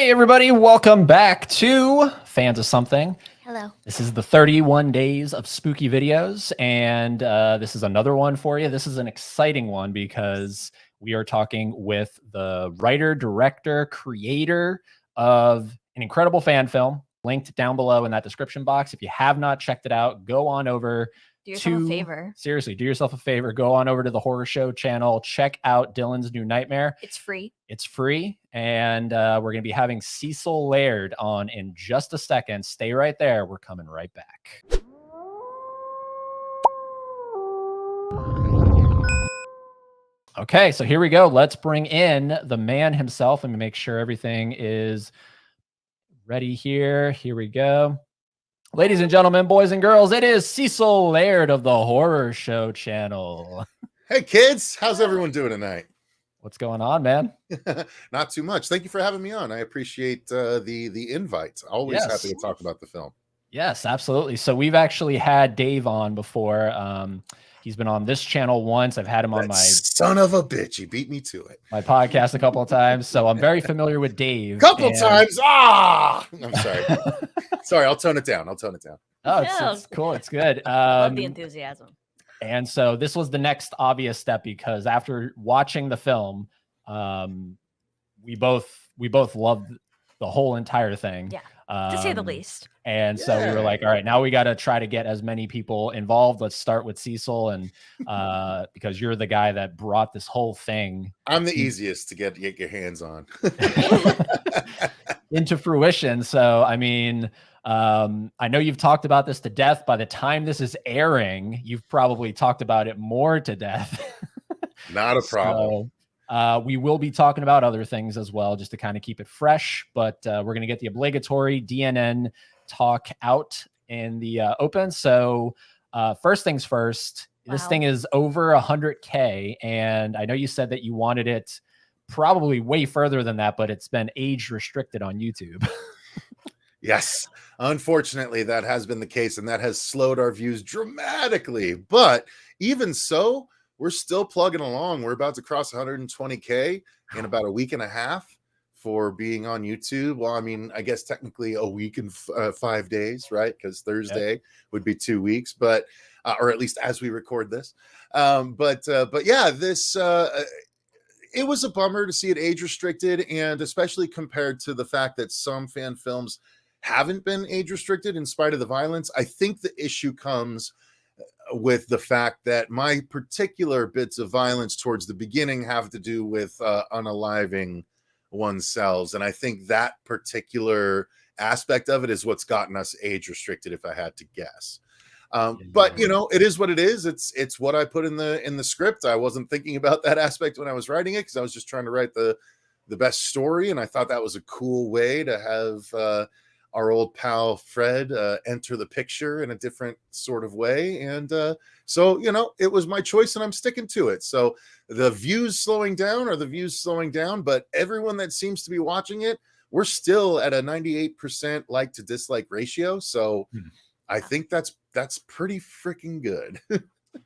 Hey everybody, welcome back to Fans of Something. Hello. This is the 31 days of spooky videos, and this is another one for you. This is an exciting one because we are talking with the writer, director, creator of an incredible fan film, linked down below in that description box. If you have not checked it out, go on over. Do yourself a favor. Seriously, do yourself a favor. Go on over to the Horror Show channel. Check out Dylan's new nightmare. It's free. It's free. And we're going to be having Cecil Laird on in just a second. Stay right there. We're coming right back. Okay, so here we go. Let's bring in the man himself and make sure everything is ready here. Here we go. Ladies and gentlemen, boys and girls, it is Cecil Laird of the Horror Show channel. Hey kids, how's everyone doing tonight? What's going on, man? Not too much. Thank you for having me on. I appreciate the invite. Always happy to talk about the film. Yes, absolutely. So we've actually had Dave on before. He's been on this channel once. I've had him on my son of a bitch. He beat me to it. My podcast a couple of times. So I'm very familiar with Dave. Couple times. I'm sorry. Sorry, I'll tone it down. Oh, it's cool. It's good. Love the enthusiasm. And so this was the next obvious step because after watching the film, we both loved the whole entire thing. Yeah. To say the least. And so we were like, all right, now we got to try to get as many people involved. Let's start with Cecil. And because you're the guy that brought this whole thing. I'm the easiest to get your hands on. into fruition. So, I mean, I know you've talked about this to death. By the time this is airing, you've probably talked about it more to death. Not a problem. So, we will be talking about other things as well, just to kind of keep it fresh. But we're going to get the obligatory DNN talk out in the open. So first things first, This thing is over 100K. And I know you said that you wanted it probably way further than that, but it's been age restricted on YouTube. Yes, unfortunately, that has been the case, and that has slowed our views dramatically. But even so, we're still plugging along. We're about to cross 120K in about a week and a half for being on YouTube. Well, I mean, I guess technically a week and 5 days, right? Because Thursday would be 2 weeks, but or at least as we record this. But yeah, this it was a bummer to see it age restricted, and especially compared to the fact that some fan films haven't been age restricted in spite of the violence. I think the issue comes with the fact that my particular bits of violence towards the beginning have to do with unaliving oneself. And I think that particular aspect of it is what's gotten us age restricted, if I had to guess. But you know, it is what it is. It's what I put in the script. I wasn't thinking about that aspect when I was writing it, because I was just trying to write the best story. And I thought that was a cool way to have our old pal Fred enter the picture in a different sort of way. And so, you know, it was my choice and I'm sticking to it. So the views slowing down are the views slowing down, but everyone that seems to be watching it, we're still at a 98% like to dislike ratio. So I think that's pretty freaking good.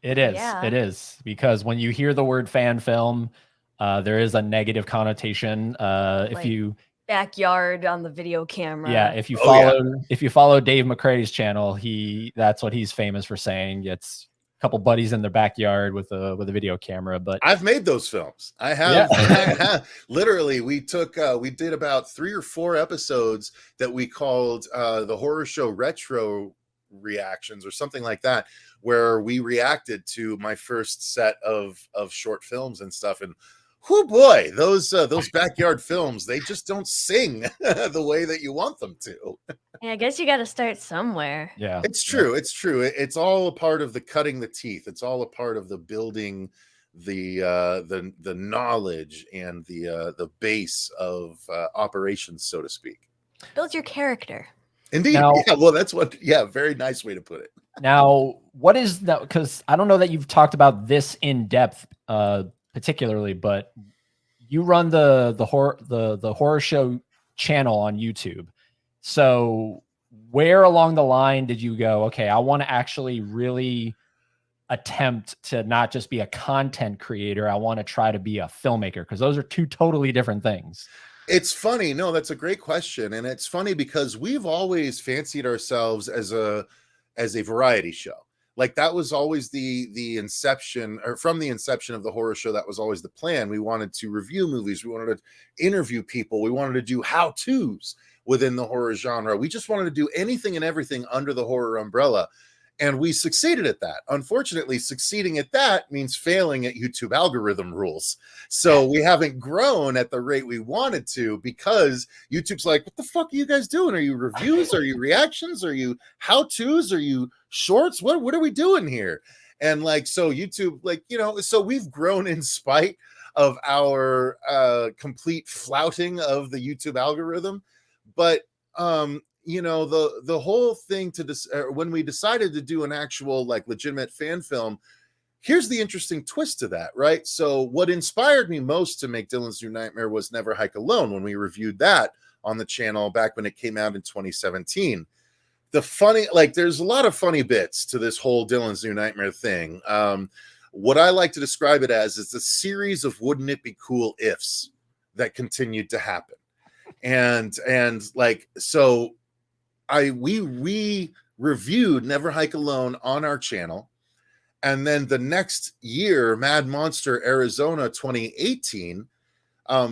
It is. Yeah. It is, because when you hear the word fan film, there is a negative connotation. If you backyard on the video camera. Yeah, if you follow Dave McCrae's channel, that's what he's famous for saying. It's a couple buddies in their backyard with a video camera. But I've made those films. I have. Yeah. Literally, we did about 3 or 4 episodes that we called the Horror Show Retro Reactions or something like that, where we reacted to my first set of short films and stuff. And oh boy, those backyard films, they just don't sing the way that you want them to. Yeah, I guess you got to start somewhere. Yeah, it's true. It's true. It's all a part of the cutting the teeth. It's all a part of the building the knowledge and the base of operations, so to speak. Build your character. Indeed. Now, yeah, well, that's what. Yeah, very nice way to put it. Now, what is that? Because I don't know that you've talked about this in depth. Particularly, but you run the horror show channel on YouTube. So where along the line did you go, okay, I want to actually really attempt to not just be a content creator, I want to try to be a filmmaker? Because those are two totally different things. It's funny. No, that's a great question. And it's funny because we've always fancied ourselves as a variety show. Like that was always the inception, or from the inception of the horror show, that was always the plan. We wanted to review movies, we wanted to interview people, we wanted to do how-tos within the horror genre. We just wanted to do anything and everything under the horror umbrella. And we succeeded at that. Unfortunately, succeeding at that means failing at YouTube algorithm rules. So we haven't grown at the rate we wanted to, because YouTube's like, what the fuck are you guys doing? Are you reviews? Are you reactions? Are you how-tos? Are you shorts? What are we doing here? And like, so YouTube, like, you know, so we've grown in spite of our complete flouting of the YouTube algorithm. But you know, the whole thing when we decided to do an actual like legitimate fan film, here's the interesting twist to that, right? So what inspired me most to make Dylan's New Nightmare was Never Hike Alone, when we reviewed that on the channel back when it came out in 2017. The funny, like, there's a lot of funny bits to this whole Dylan's New Nightmare thing. What I like to describe it as is a series of wouldn't it be cool ifs that continued to happen. And like, so we reviewed Never Hike Alone on our channel. And then the next year, Mad Monster Arizona 2018,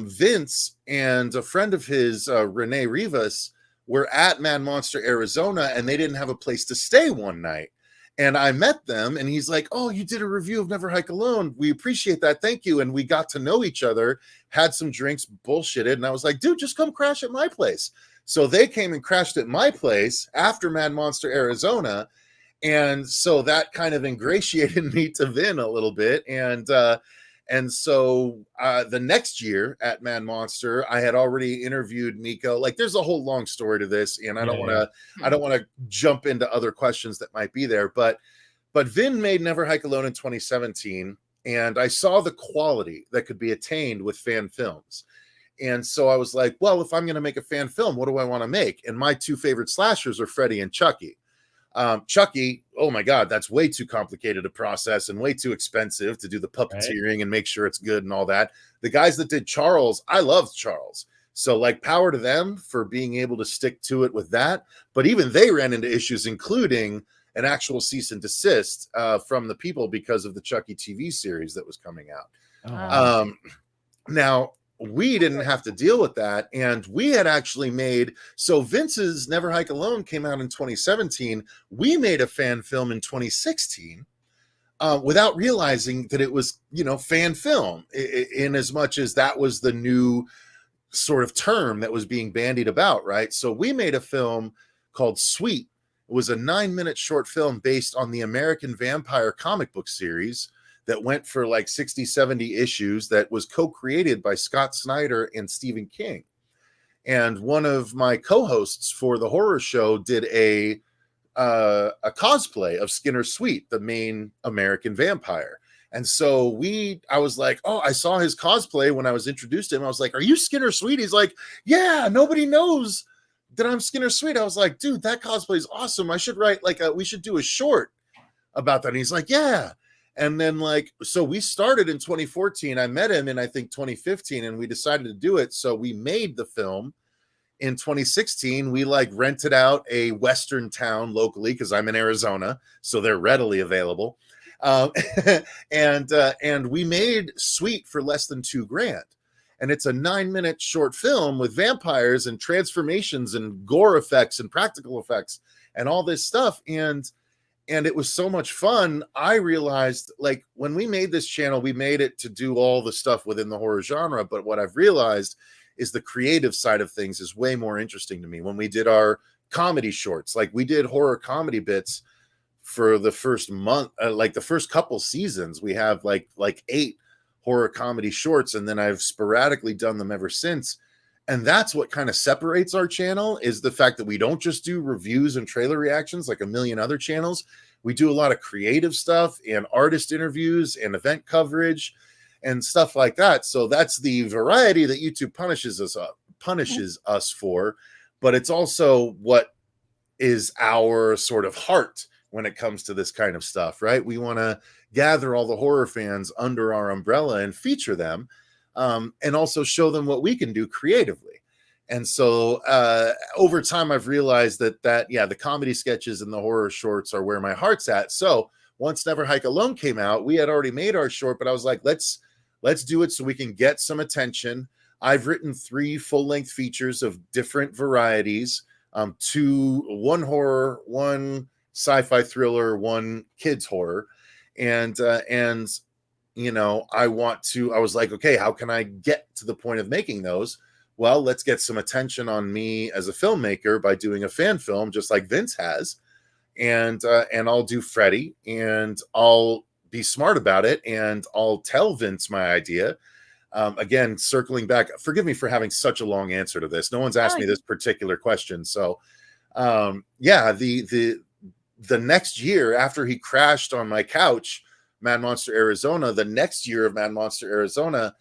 Vince and a friend of his, Renee Rivas, were at Mad Monster Arizona, and they didn't have a place to stay one night. And I met them, and he's like, oh, you did a review of Never Hike Alone. We appreciate that. Thank you. And we got to know each other, had some drinks, bullshitted. And I was like, dude, just come crash at my place. So they came and crashed at my place after Mad Monster Arizona. And so that kind of ingratiated me to Vin a little bit. And so the next year at Mad Monster, I had already interviewed Miko. Like, there's a whole long story to this, and I don't want to jump into other questions that might be there. But Vin made Never Hike Alone in 2017, and I saw the quality that could be attained with fan films. And so I was like, well, if I'm going to make a fan film, what do I want to make? And my two favorite slashers are Freddy and Chucky. Chucky, oh my God, that's way too complicated to process and way too expensive to do the puppeteering and make sure it's good and all that. The guys that did Charles, I loved Charles. So like, power to them for being able to stick to it with that. But even they ran into issues, including an actual cease and desist from the people because of the Chucky TV series that was coming out. Oh, wow. Now, we didn't have to deal with that. And we had actually made, so Vince's Never Hike Alone came out in 2017. We made a fan film in 2016 without realizing that it was, you know, fan film, in as much as that was the new sort of term that was being bandied about, right? So we made a film called Sweet. It was a 9-minute short film based on the American Vampire comic book series that went for like 60, 70 issues, that was co-created by Scott Snyder and Stephen King. And one of my co-hosts for the horror show did a cosplay of Skinner Sweet, the main American vampire. And so I was like, oh, I saw his cosplay when I was introduced to him. I was like, are you Skinner Sweet? He's like, yeah, nobody knows that I'm Skinner Sweet. I was like, dude, that cosplay is awesome. I should write we should do a short about that. And he's like, yeah. And then like, so we started in 2014. I met him in, I think, 2015, and we decided to do it. So we made the film in 2016. We like rented out a Western town locally, because I'm in Arizona, so they're readily available. And we made Sweet for less than $2,000. And it's a 9-minute short film with vampires and transformations and gore effects and practical effects and all this stuff. And it was so much fun. I realized, like, when we made this channel, we made it to do all the stuff within the horror genre. But what I've realized is the creative side of things is way more interesting to me. When we did our comedy shorts, like, we did horror comedy bits for the first month, like the first couple seasons. We have like 8 horror comedy shorts, and then I've sporadically done them ever since. And that's what kind of separates our channel, is the fact that we don't just do reviews and trailer reactions like a million other channels. We do a lot of creative stuff and artist interviews and event coverage and stuff like that. So that's the variety that YouTube punishes us for, but it's also what is our sort of heart when it comes to this kind of stuff, right? We want to gather all the horror fans under our umbrella and feature them. and also show them what we can do creatively. And so over time, I've realized that the comedy sketches and the horror shorts are where my heart's at. So once Never Hike Alone came out, we had already made our short, but I was like, let's do it so we can get some attention. I've written 3 full-length features of different varieties, 1 horror, 1 sci-fi thriller, 1 kids horror, and you know, I was like, okay, how can I get to the point of making those? Well, let's get some attention on me as a filmmaker by doing a fan film, just like Vince has, and I'll do Freddy, and I'll be smart about it, and I'll tell Vince my idea. Again, circling back, forgive me for having such a long answer to this. No one's asked me this particular question. So, yeah, the next year after he crashed on my couch, Mad Monster Arizona, the next year of Mad Monster Arizona.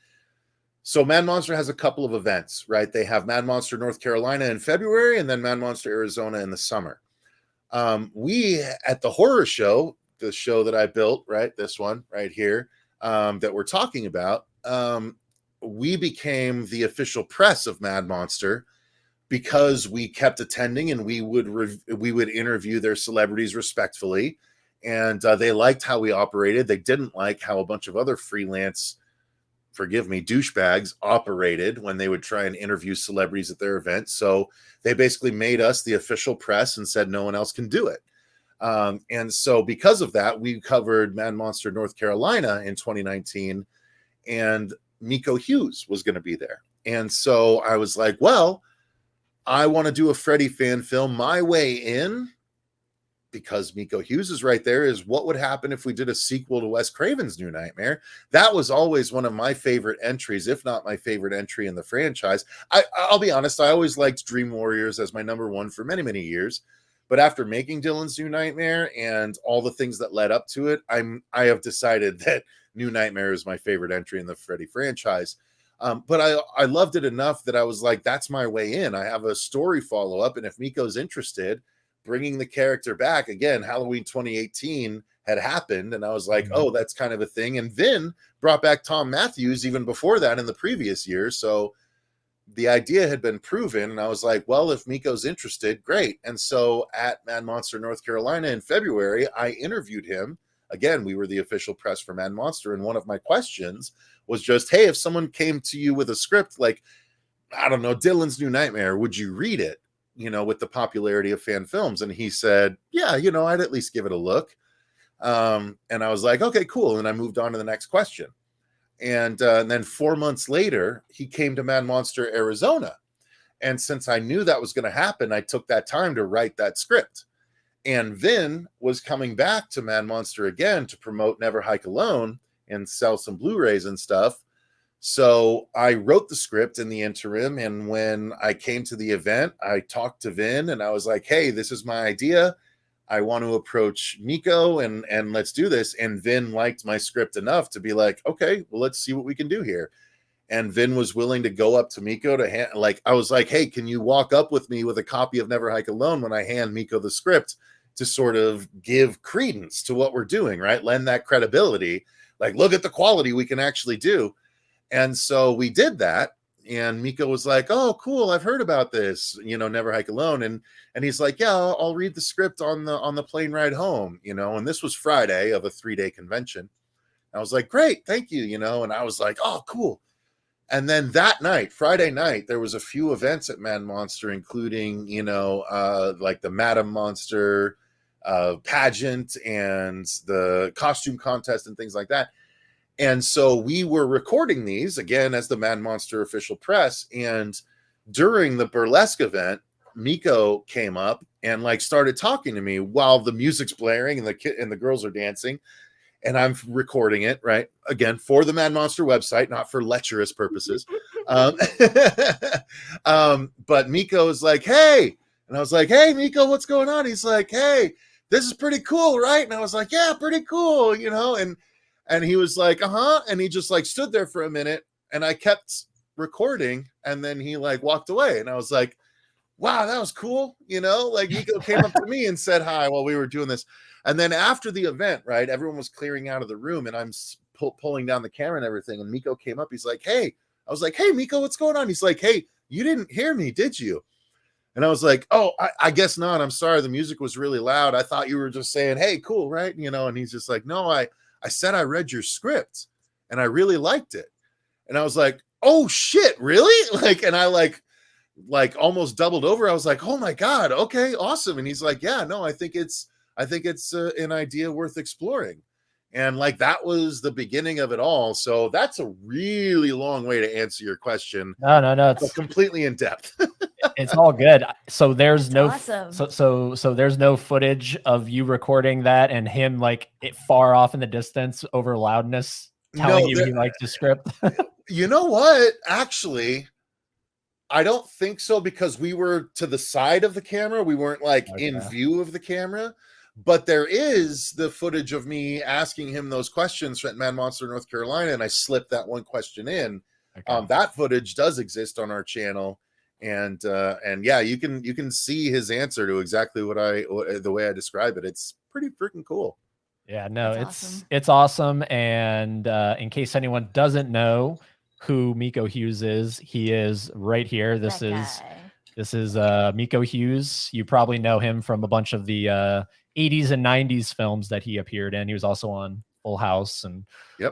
So Mad Monster has a couple of events, right? They have Mad Monster North Carolina in February, and then Mad Monster Arizona in the summer. We, at the horror show, the show that I built, right, this one right here, that we're talking about, we became the official press of Mad Monster because we kept attending, and we would interview their celebrities respectfully, and they liked how we operated. They didn't like how a bunch of other freelance, forgive me, douchebags operated when they would try and interview celebrities at their events. So they basically made us the official press and said no one else can do it. And so because of that, we covered Mad Monster North Carolina in 2019, and Miko Hughes was going to be there. And so I was like, well, I want to do a Freddy fan film. My way in, because Miko Hughes is right there, is what would happen if we did a sequel to Wes Craven's New Nightmare. That was always one of my favorite entries, if not my favorite entry in the franchise. I'll be honest, I always liked Dream Warriors as my number 1 for many, many years. But after making Dylan's New Nightmare and all the things that led up to it, I have decided that New Nightmare is my favorite entry in the Freddy franchise. But I loved it enough that I was like, that's my way in. I have a story follow-up, and if Miko's interested, bringing the character back again, Halloween 2018 had happened, and I was like, oh, that's kind of a thing. And Vin brought back Tom Matthews even before that in the previous year. So the idea had been proven, and I was like, well, if Miko's interested, great. And so at Mad Monster North Carolina in February, I interviewed him. Again, we were the official press for Mad Monster, and one of my questions was just, hey, if someone came to you with a script like, I don't know, Dylan's New Nightmare, would you read it? You know, with the popularity of fan films. And he said, yeah, you know, I'd at least give it a look. And I was like, okay, cool. And I moved on to the next question. And then 4 months later, he came to Mad Monster Arizona. And since I knew that was going to happen, I took that time to write that script. And Vin was coming back to Mad Monster again to promote Never Hike Alone and sell some Blu-rays and stuff. So I wrote the script in the interim, and when I came to the event, I talked to Vin, and I was like, hey, this is my idea. I want to approach Miko, and let's do this. And Vin liked my script enough to be like, okay, well, let's see what we can do here. And Vin was willing to go up to Miko to I was like, hey, can you walk up with me with a copy of Never Hike Alone when I hand Miko the script to sort of give credence to what we're doing, right? Lend that credibility. Like, look at the quality we can actually do. And so we did that, and Miko was like, oh, cool, I've heard about this, you know, Never Hike Alone. And he's like, yeah, I'll read the script on the plane ride home, you know. And this was Friday of a 3-day convention. I was like, great, thank you, you know. And I was like, oh, cool. And then that night, Friday night, there was a few events at Mad Monster, including, you know, like the Madam Monster pageant and the costume contest and things like that. And so we were recording these again as the Mad Monster official press. And during the burlesque event, Miko came up and like started talking to me while the music's blaring and the girls are dancing. And I'm recording it, right? Again, for the Mad Monster website, not for lecherous purposes. But Miko was like, hey. And I was like, hey, Miko, what's going on? He's like, hey, this is pretty cool, right? And I was like, yeah, pretty cool, you know? And he was like, uh-huh. And he just like stood there for a minute, and I kept recording, and then he like walked away. And I was like, wow, that was cool. You know, like Miko came up to me and said hi while we were doing this. And then after the event, right, everyone was clearing out of the room, and I'm pulling down the camera and everything. And Miko came up. He's like, "Hey," I was like, "Hey, Miko, what's going on?" He's like, "Hey, you didn't hear me, did you?" And I was like, "Oh, I guess not. I'm sorry. The music was really loud. I thought you were just saying, hey, cool, right?" And he's just like, "No, I said I read your script and I really liked it." And I was like, "Oh shit, really?" And I like almost doubled over. I was like, "Oh my God, okay, awesome." And he's like, "Yeah, no, I think it's an idea worth exploring." And like that was the beginning of it all. So that's a really long way to answer your question. No, But completely in depth. it's all good. So there's That's no awesome. so there's no footage of you recording that and him like it far off in the distance over loudness telling you he likes the script. You know what? Actually, I don't think so, because we were to the side of the camera. We weren't like in view of the camera. But there is the footage of me asking him those questions from Man Monster, North Carolina, and I slipped that one question in. That footage does exist on our channel, and yeah, you can see his answer to exactly the way I describe it. It's pretty freaking cool. Yeah, no, That's it's awesome. And in case anyone doesn't know who Miko Hughes is, he is right here. This is Miko Hughes. You probably know him from a bunch of the 80s and 90s films that he appeared in. He was also on Full House and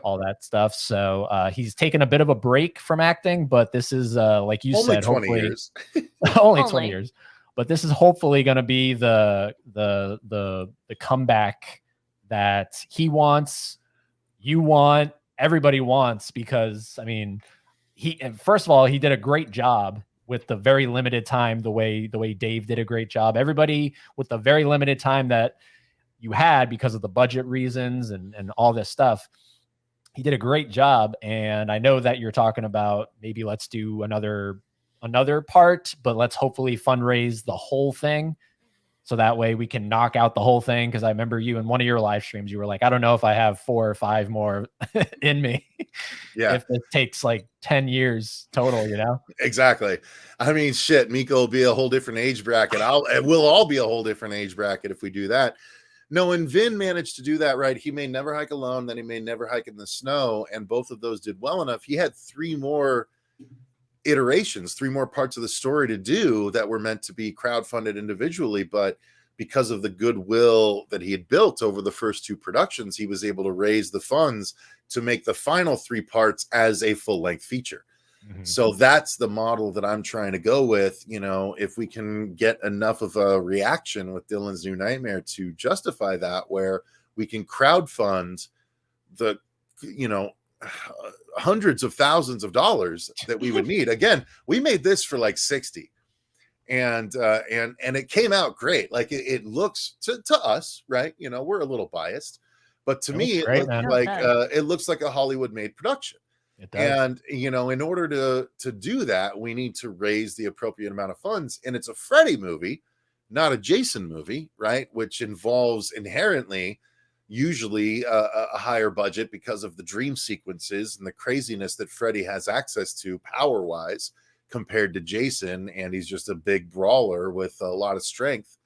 all that stuff. So he's taken a bit of a break from acting, but this is like you said, 20 hopefully years. only 20 years. But this is hopefully going to be the comeback that he wants, you want, everybody wants, because I mean, first of all, he did a great job with the very limited time, the way Dave did a great job. Everybody with the very limited time that you had because of the budget reasons and all this stuff, he did a great job. And I know that you're talking about maybe let's do another part, but let's hopefully fundraise the whole thing. So that way we can knock out the whole thing. Cause I remember you in one of your live streams, you were like, I don't know if I have 4 or 5 more in me. Yeah. If it takes like 10 years total, Exactly. I mean, shit, Miko will be a whole different age bracket. We'll all be a whole different age bracket if we do that. No, and Vin managed to do that, right? He made Never Hike Alone, then he made Never Hike in the Snow, and both of those did well enough. He had 3 more iterations, 3 more parts of the story to do that were meant to be crowdfunded individually, but because of the goodwill that he had built over the first 2 productions, he was able to raise the funds to make the final 3 parts as a full-length feature. So that's the model that I'm trying to go with. If we can get enough of a reaction with Dylan's New Nightmare to justify that, where we can crowdfund the, hundreds of thousands of dollars that we would need. Again, we made this for like 60, and it came out great. Like it looks to us, right? We're a little biased, but to me, it looks like a Hollywood made production. And in order to do that, we need to raise the appropriate amount of funds. And it's a Freddy movie, not a Jason movie, right? Which involves inherently usually a higher budget because of the dream sequences and the craziness that Freddy has access to power wise compared to Jason. And he's just a big brawler with a lot of strength.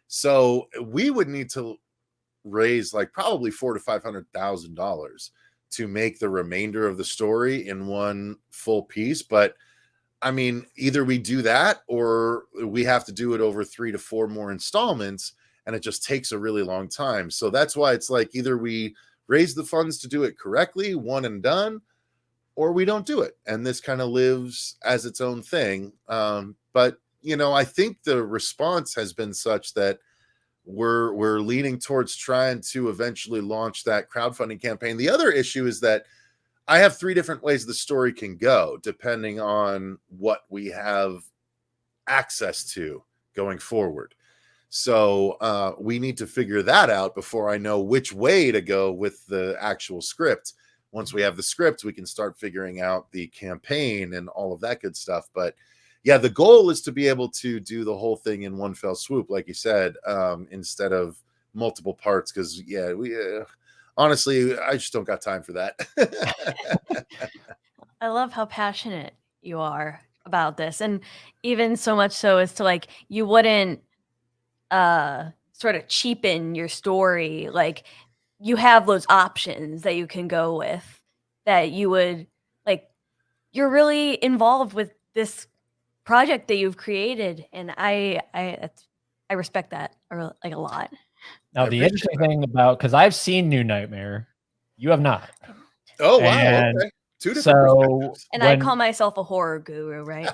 So we would need to raise like probably $400,000 to $500,000 to make the remainder of the story in one full piece. But I mean, either we do that or we have to do it over 3 to 4 more installments, and it just takes a really long time. So that's why it's like either we raise the funds to do it correctly, one and done, or we don't do it. And this kind of lives as its own thing. But I think the response has been such that we're leaning towards trying to eventually launch that crowdfunding campaign. The other issue is that I have 3 different ways the story can go depending on what we have access to going forward. So we need to figure that out before I know which way to go with the actual script. Once we have the script, we can start figuring out the campaign and all of that good stuff. But yeah, the goal is to be able to do the whole thing in one fell swoop, like you said, instead of multiple parts. Because we honestly, I just don't got time for that. I love how passionate you are about this, and even so much so as to like you wouldn't sort of cheapen your story. Like you have those options that you can go with, that you would like, you're really involved with this project that you've created, and I respect that like a lot. Now, I the appreciate interesting that. thing about, because I've seen New Nightmare, you have not. Oh wow, And okay. Two different so perspectives. And I when call myself a horror guru, right?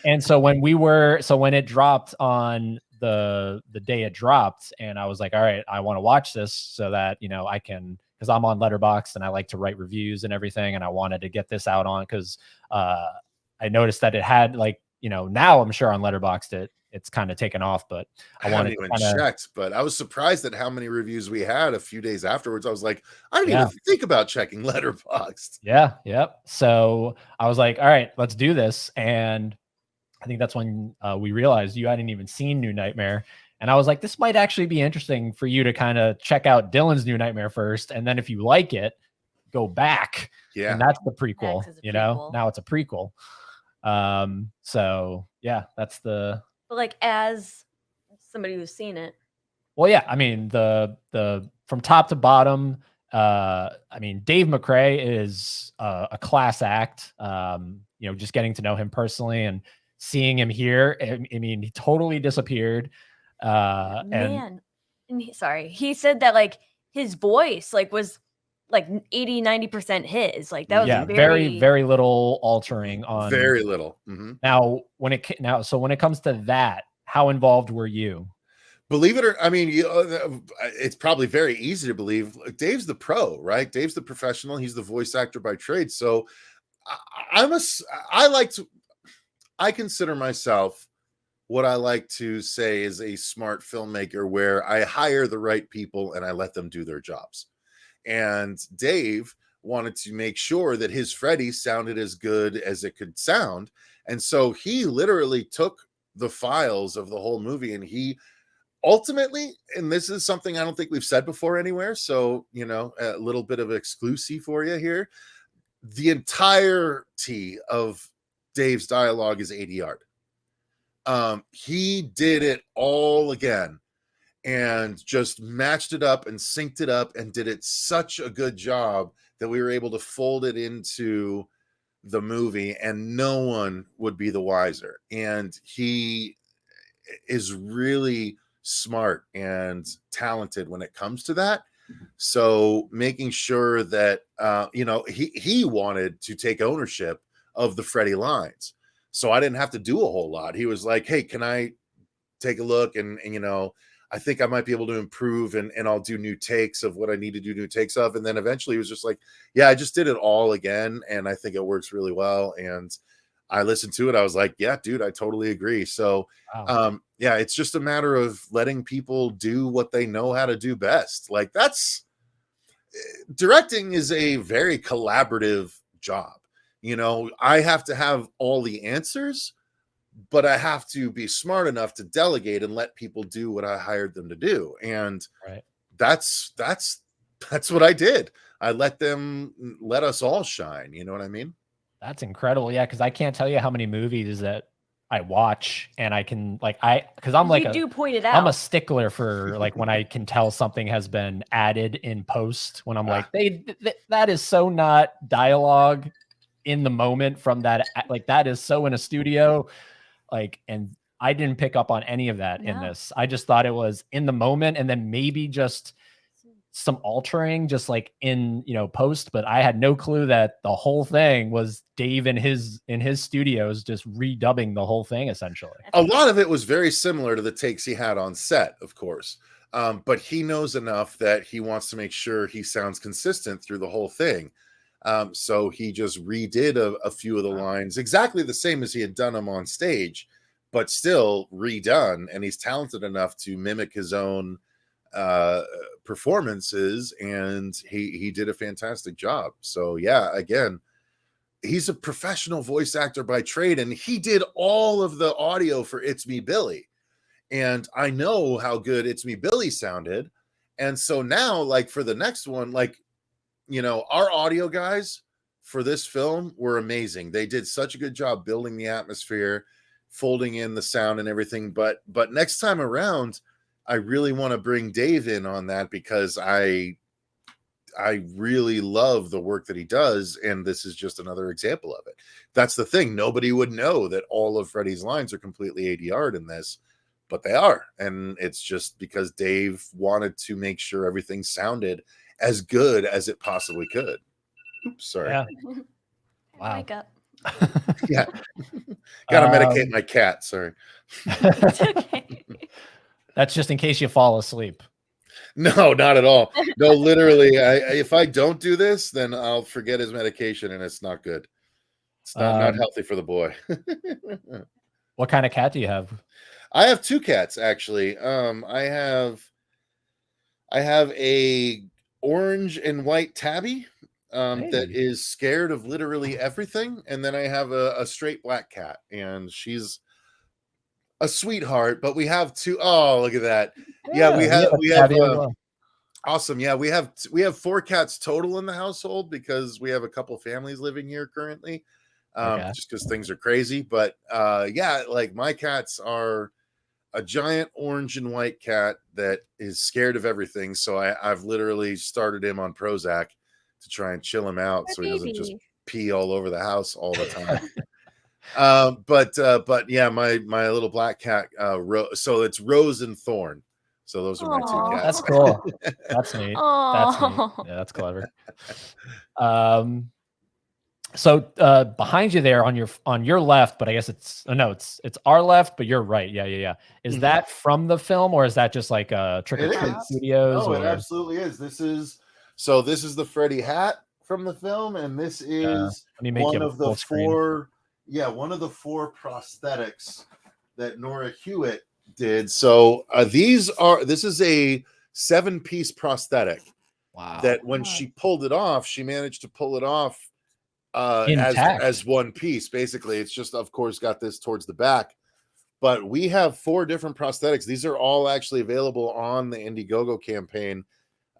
and so when it dropped on the day it dropped, and I was like, all right, I want to watch this so that, you know, I can, because I'm on Letterboxd and I like to write reviews and everything, and I wanted to get this out on, because I noticed that it had, like, you know, now I'm sure on Letterboxd it's kind of taken off, but I I haven't wanted to even kind of, checked, but I was surprised at how many reviews we had a few days afterwards. I was like, I didn't yeah. even think about checking Letterboxd. Yeah, yep. So I was like, all right, let's do this. And I think that's when we realized you hadn't even seen New Nightmare. And I was like, this might actually be interesting for you to kind of check out Dylan's New Nightmare first. And then if you like it, go back. Yeah. And that's the prequel, Next is a you know, prequel. now it's a prequel. So yeah, that's the, But like, as somebody who's seen it, well, yeah, I mean, the from top to bottom, I mean, Dave McRae is a class act. You know, just getting to know him personally and seeing him here, I mean, he totally disappeared. And man, and sorry, he said that like his voice like was like 80-90% his, like that was yeah, very, very little altering on. Very little. Mm-hmm. Now, so when it comes to that, how involved were you? Believe it or I mean, it's probably very easy to believe. Dave's the pro, right? Dave's the professional. He's the voice actor by trade. So I consider myself what I like to say is a smart filmmaker, where I hire the right people and I let them do their jobs. And Dave wanted to make sure that his Freddy sounded as good as it could sound. And so he literally took the files of the whole movie, and he ultimately, and this is something I don't think we've said before anywhere, so, you know, a little bit of exclusive for you here. The entirety of Dave's dialogue is 80 yard. He did it all again and just matched it up and synced it up and did it such a good job that we were able to fold it into the movie and no one would be the wiser. And he is really smart and talented when it comes to that. So making sure that you know, he wanted to take ownership of the Freddy lines, so I didn't have to do a whole lot. He was like, hey, can I take a look, and you know, I think I might be able to improve, and I'll do new takes of what I need to do new takes of. And then eventually he was just like, yeah, I just did it all again and I think it works really well. And I listened to it. I was like, yeah, dude, I totally agree. So Wow. yeah, it's just a matter of letting people do what they know how to do best. Like, that's directing is a very collaborative job. You know, I have to have all the answers, but I have to be smart enough to delegate and let people do what I hired them to do. And Right. that's what I did. I let us all shine. You know what I mean? That's incredible. Yeah, because I can't tell you how many movies that I watch and I can, like, because I'm like you do point it I'm a out. stickler for, like, when I can tell something has been added in post, when I'm like, that is so not dialogue in the moment from that, like, that is so in a studio, like, and I didn't pick up on any of that in No. this. I just thought it was in the moment, and then maybe just some altering, just like in, you know, post, but I had no clue that the whole thing was Dave in his studios just redubbing the whole thing essentially. A lot of it was very similar to the takes he had on set, of course. But he knows enough that he wants to make sure he sounds consistent through the whole thing. So he just redid a few of the lines exactly the same as he had done them on stage, but still redone. And he's talented enough to mimic his own performances, and he did a fantastic job. So yeah, again, he's a professional voice actor by trade, and he did all of the audio for It's Me Billy. And I know how good It's Me Billy sounded. And so now, like, for the next one, like, you know, our audio guys for this film were amazing. They did such a good job building the atmosphere, folding in the sound and everything. But next time around, I really want to bring Dave in on that, because I I really love the work that he does, and this is just another example of it. That's the thing. Nobody would know that all of Freddy's lines are completely ADR'd in this, but they are. And it's just because Dave wanted to make sure everything sounded as good as it possibly could. Oops, sorry. Yeah. Wow. Wake up. Yeah. Gotta medicate my cat. Sorry. It's okay. That's just in case you fall asleep. No, not at all. No, literally, if I don't do this, then I'll forget his medication, and it's not good. It's not healthy for the boy. What kind of cat do you have? I have 2 cats, actually. I have a orange and white tabby that is scared of literally everything, and then I have a straight black cat, and she's a sweetheart. But we have 2. Oh, look at that! Yeah, we have awesome. Yeah, we have 4 cats total in the household because we have a couple families living here currently. Just because things are crazy. But yeah, like my cats are a giant orange and white cat that is scared of everything. So I've literally started him on Prozac to try and chill him out so he doesn't just pee all over the house all the time. But yeah, my little black cat, so it's Rose and Thorn. So those are my 2 cats. That's cool. That's neat. That's neat. Yeah, that's clever. So behind you there on your left, but I guess it's our left, but you're right. Yeah. Is that from the film, or is that just like Trick or Treat Studios? No, it absolutely is. This is the Freddy hat from the film, and this is one of the 4 prosthetics that Nora Hewitt did. So this is a 7-piece prosthetic. Wow. That when she pulled it off, she managed to pull it off as one piece. Basically, it's just, of course, got this towards the back. But we have 4 different prosthetics. These are all actually available on the Indiegogo campaign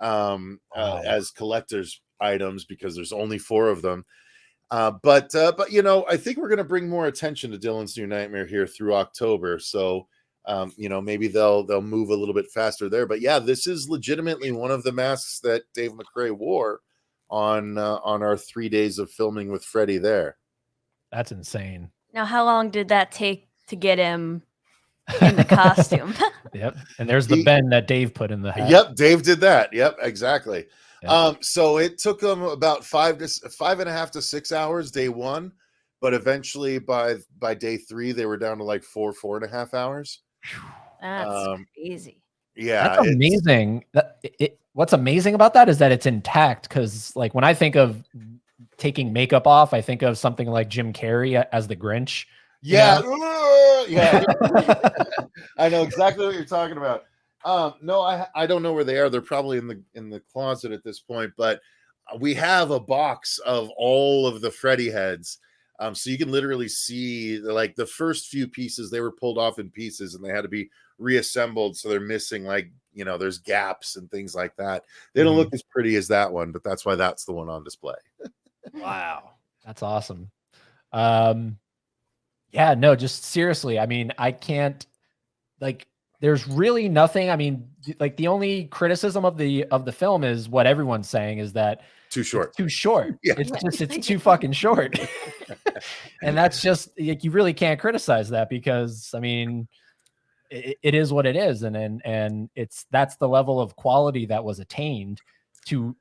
as collector's items because there's only 4 of them. But you know, I think we're going to bring more attention to Dylan's New Nightmare here through October. So you know, maybe they'll move a little bit faster there. But yeah, this is legitimately one of the masks that Dave McRae wore on our 3 days of filming with Freddy there. That's insane. Now, how long did that take to get him in the costume? Yep. And there's the bend that Dave put in the hat. Yep, Dave did that. Yep, exactly. Yep. So it took them about 5.5 to 6 hours day 1, but eventually by day 3 they were down to like 4.5 hours. That's crazy. Yeah, that's amazing. What's amazing about that is that it's intact. Because like when I think of taking makeup off, I think of something like Jim Carrey as the Grinch. Yeah, yeah. I know exactly what you're talking about. No, I don't know where they are. They're probably in the closet at this point. But we have a box of all of the Freddy heads. So you can literally see like the first few pieces, they were pulled off in pieces and they had to be reassembled. So they're missing, like, you know, there's gaps and things like that. They don't look as pretty as that one, but that's why that's the one on display. Wow. That's awesome. Yeah, no, just seriously. I mean, I can't, like, there's really nothing. I mean, like the only criticism of the film is what everyone's saying is that too short. Too short. Yeah. It's too fucking short. And that's just like, you really can't criticize that because I mean it is what it is. And that's the level of quality that was attained to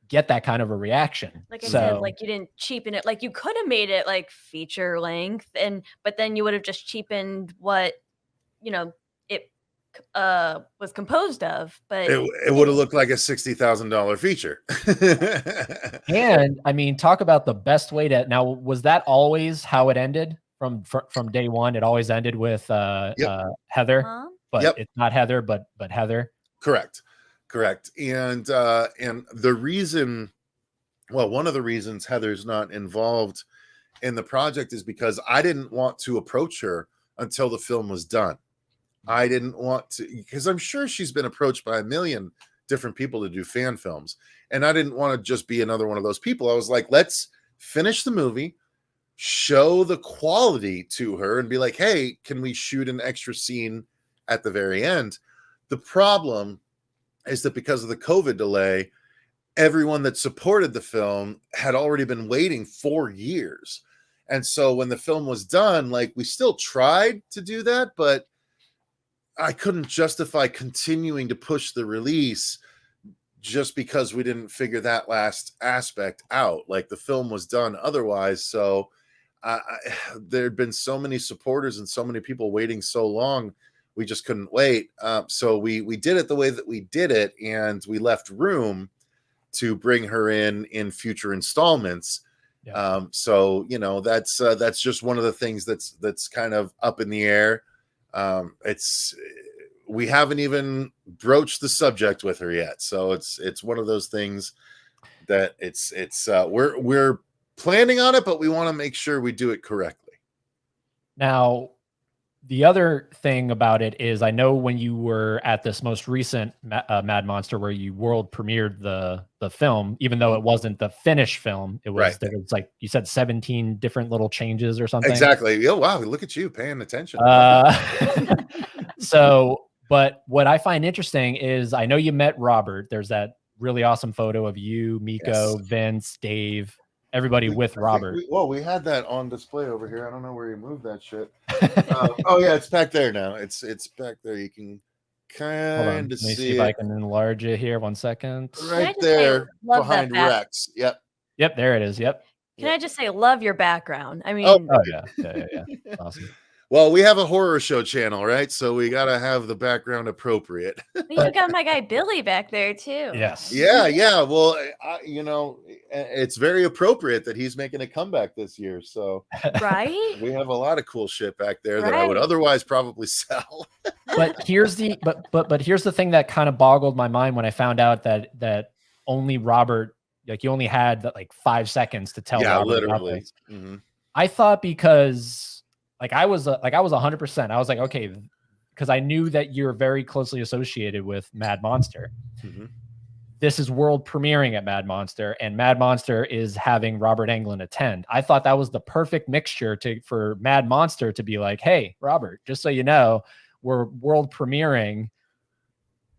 get that kind of a reaction. Like I said, like you didn't cheapen it. Like you could have made it like feature length but then you would have just cheapened what, you know, it was composed of, but it would have looked like a $60,000 feature. And I mean, talk about the best way to. Now, was that always how it ended from day one? It always ended with Heather, but it's not Heather, but Heather. Correct. And the reason, well, one of the reasons Heather's not involved in the project is because I didn't want to approach her until the film was done. I didn't want to, because I'm sure she's been approached by a million different people to do fan films. And I didn't want to just be another one of those people. I was like, let's finish the movie, show the quality to her and be like, hey, can we shoot an extra scene at the very end? The problem is that because of the COVID delay, everyone that supported the film had already been waiting 4 years. And so when the film was done, like, we still tried to do that, but I couldn't justify continuing to push the release just because we didn't figure that last aspect out. Like, the film was done otherwise. So there'd been so many supporters and so many people waiting so long, we just couldn't wait. So we did it the way that we did it, and we left room to bring her in future installments. Yeah. So, you know, that's just one of the things that's kind of up in the air. We haven't even broached the subject with her yet, so it's one of those things that we're planning on it, but we want to make sure we do it correctly. Now, the other thing about it is, I know when you were at this most recent Mad Monster, where you world premiered the film, even though it wasn't the finished film, it was Right. There was, like you said, 17 different little changes or something. Exactly. Oh, wow, look at you paying attention. So, but what I find interesting is, I know you met Robert. There's that really awesome photo of you, Miko, Yes. Vince, Dave, everybody with Robert. We had that on display over here. I don't know where you moved that shit. Oh yeah, it's back there now. It's back there. You can kind of see. Let me see if I can enlarge it here. 1 second. Right there behind Rex. Yep. Yep, there it is. Yep. Can I just say, love your background? I mean, Oh yeah. Awesome. Well, we have a horror show channel, right? So we got to have the background appropriate. you got my guy Billy back there too. Yes. Yeah. Well, you know, it's very appropriate that he's making a comeback this year. So right, we have a lot of cool shit back there that I would otherwise probably sell. But here's the here's the thing that kind of boggled my mind when I found out that only Robert, like, you only had that, like, 5 seconds to tell. Yeah, Robert literally. Mm-hmm. I thought, because I was 100%. I was like, okay, because I knew that you're very closely associated with Mad Monster. Mm-hmm. This is world premiering at Mad Monster, and Mad Monster is having Robert Englund attend. I thought that was the perfect mixture for Mad Monster to be like, hey, Robert, just so you know, we're world premiering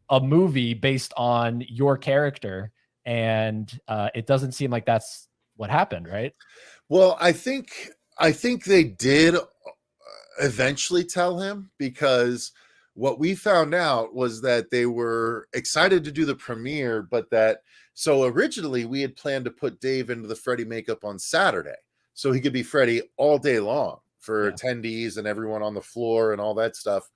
a movie based on your character. And it doesn't seem like that's what happened, right? Well, I think they did eventually tell him, because what we found out was that they were excited to do the premiere, but so originally we had planned to put Dave into the Freddy makeup on Saturday, so he could be Freddy all day long for attendees and everyone on the floor and all that stuff.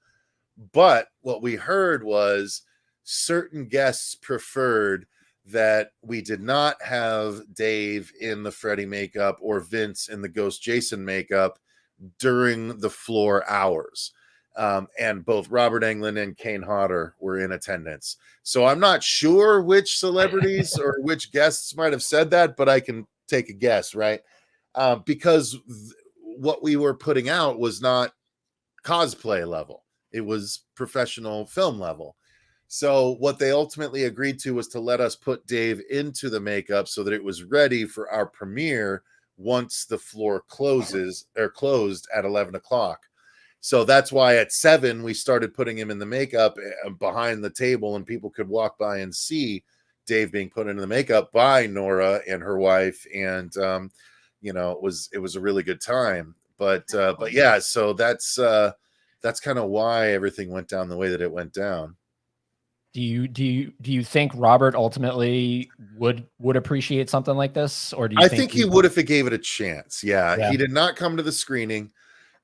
But what we heard was certain guests preferred that we did not have Dave in the Freddy makeup or Vince in the Ghost Jason makeup during the floor hours. And both Robert Englund and Kane Hodder were in attendance. So I'm not sure which celebrities or which guests might have said that, but I can take a guess, right? Because what we were putting out was not cosplay level. It was professional film level. So what they ultimately agreed to was to let us put Dave into the makeup so that it was ready for our premiere once the floor closed at 11 o'clock. So that's why at 7 we started putting him in the makeup behind the table, and people could walk by and see Dave being put into the makeup by Nora and her wife. And you know, it was a really good time. But yeah, so that's kind of why everything went down the way that it went down. Do you think Robert ultimately would appreciate something like this, or do you think he would if he gave it a chance? Yeah. He did not come to the screening,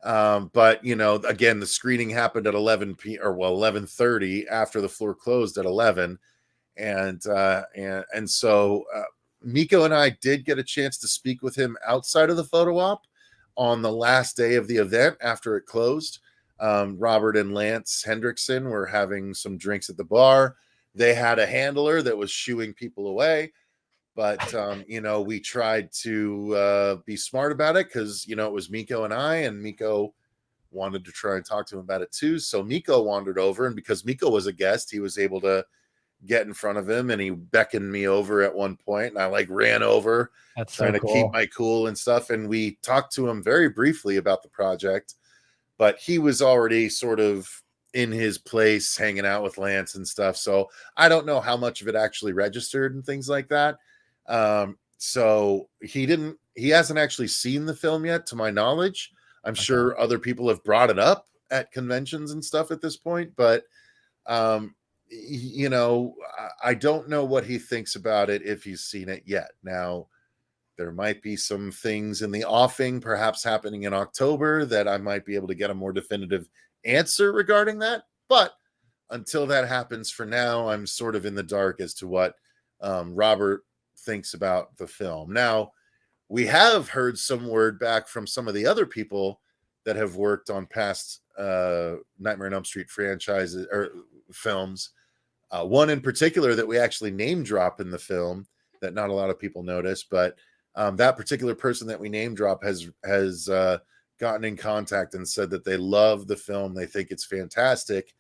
but you know, again, the screening happened at 11:30 after the floor closed at 11, and so Miko and I did get a chance to speak with him outside of the photo op on the last day of the event after it closed. Robert and Lance Hendrickson were having some drinks at the bar. They had a handler that was shooing people away, but you know, we tried to be smart about it, because you know, it was Miko and I, and Miko wanted to try and talk to him about it too. So Miko wandered over, and because Miko was a guest, he was able to get in front of him, and he beckoned me over at one point, and I like ran over. That's trying so to cool. keep my cool and stuff, and we talked to him very briefly about the project. But he was already sort of in his place hanging out with Lance and stuff. So I don't know how much of it actually registered and things like that. So he hasn't actually seen the film yet, to my knowledge. I'm sure other people have brought it up at conventions and stuff at this point, but you know, I don't know what he thinks about it if he's seen it yet. Now, there might be some things in the offing, perhaps happening in October, that I might be able to get a more definitive answer regarding that. But until that happens, for now, I'm sort of in the dark as to what Robert thinks about the film. Now, we have heard some word back from some of the other people that have worked on past Nightmare on Elm Street franchises or films. One in particular that we actually name drop in the film that not a lot of people notice, but that particular person that we name drop has gotten in contact and said that they love the film. They think it's fantastic.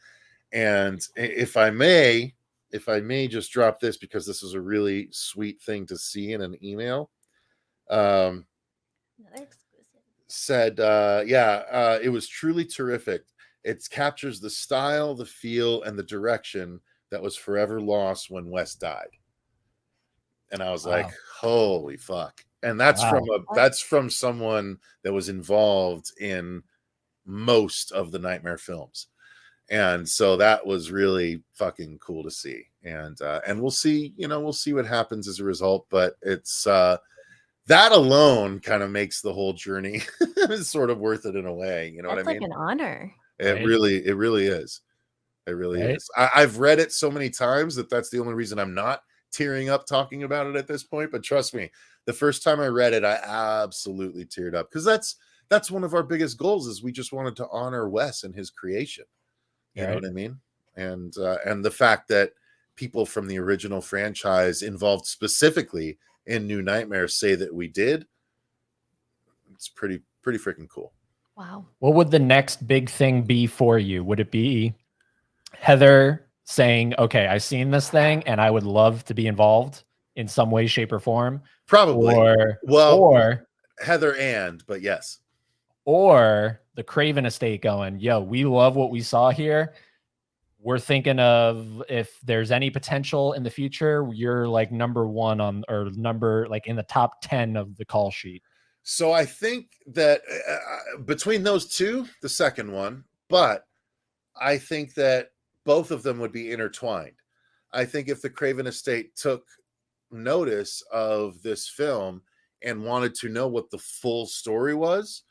And if I may just drop this, because this is a really sweet thing to see in an email. Said, it was truly terrific. It captures the style, the feel, and the direction that was forever lost when Wes died. And I was like, holy fuck. And that's from someone that was involved in most of the Nightmare films. And so that was really fucking cool to see. And we'll see, we'll see what happens as a result, but it's that alone kind of makes the whole journey sort of worth it in a way. You know what I mean? That's like an honor. It really is. It really is. I've read it so many times that's the only reason I'm not tearing up talking about it at this point. But trust me, the first time I read it, I absolutely teared up, because that's one of our biggest goals, is we just wanted to honor Wes and his creation. You know what I mean? And the fact that people from the original franchise involved specifically in New Nightmare say that we did, it's pretty freaking cool. Wow. What would the next big thing be for you? Would it be Heather saying, okay, I've seen this thing and I would love to be involved in some way, shape, or form? Probably. Or Heather but yes. Or the Craven estate going, yo, we love what we saw here. We're thinking of, if there's any potential in the future, you're like number one on, or number like in the top 10 of the call sheet. So I think that between those two, the second one, but I think that both of them would be intertwined. I think if the Craven estate took notice of this film and wanted to know what the full story was,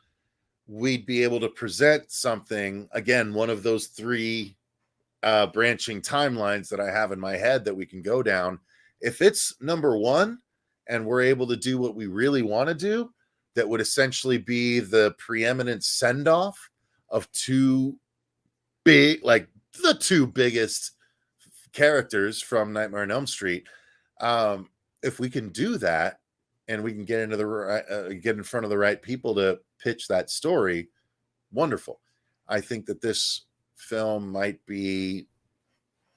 we'd be able to present something, again, one of those three branching timelines that I have in my head that we can go down. If it's number one and we're able to do what we really want to do, that would essentially be the preeminent send-off of two big, like the two biggest characters from Nightmare on Elm Street. If we can do that and we can get into get in front of the right people to pitch that story, wonderful. I think that this film might be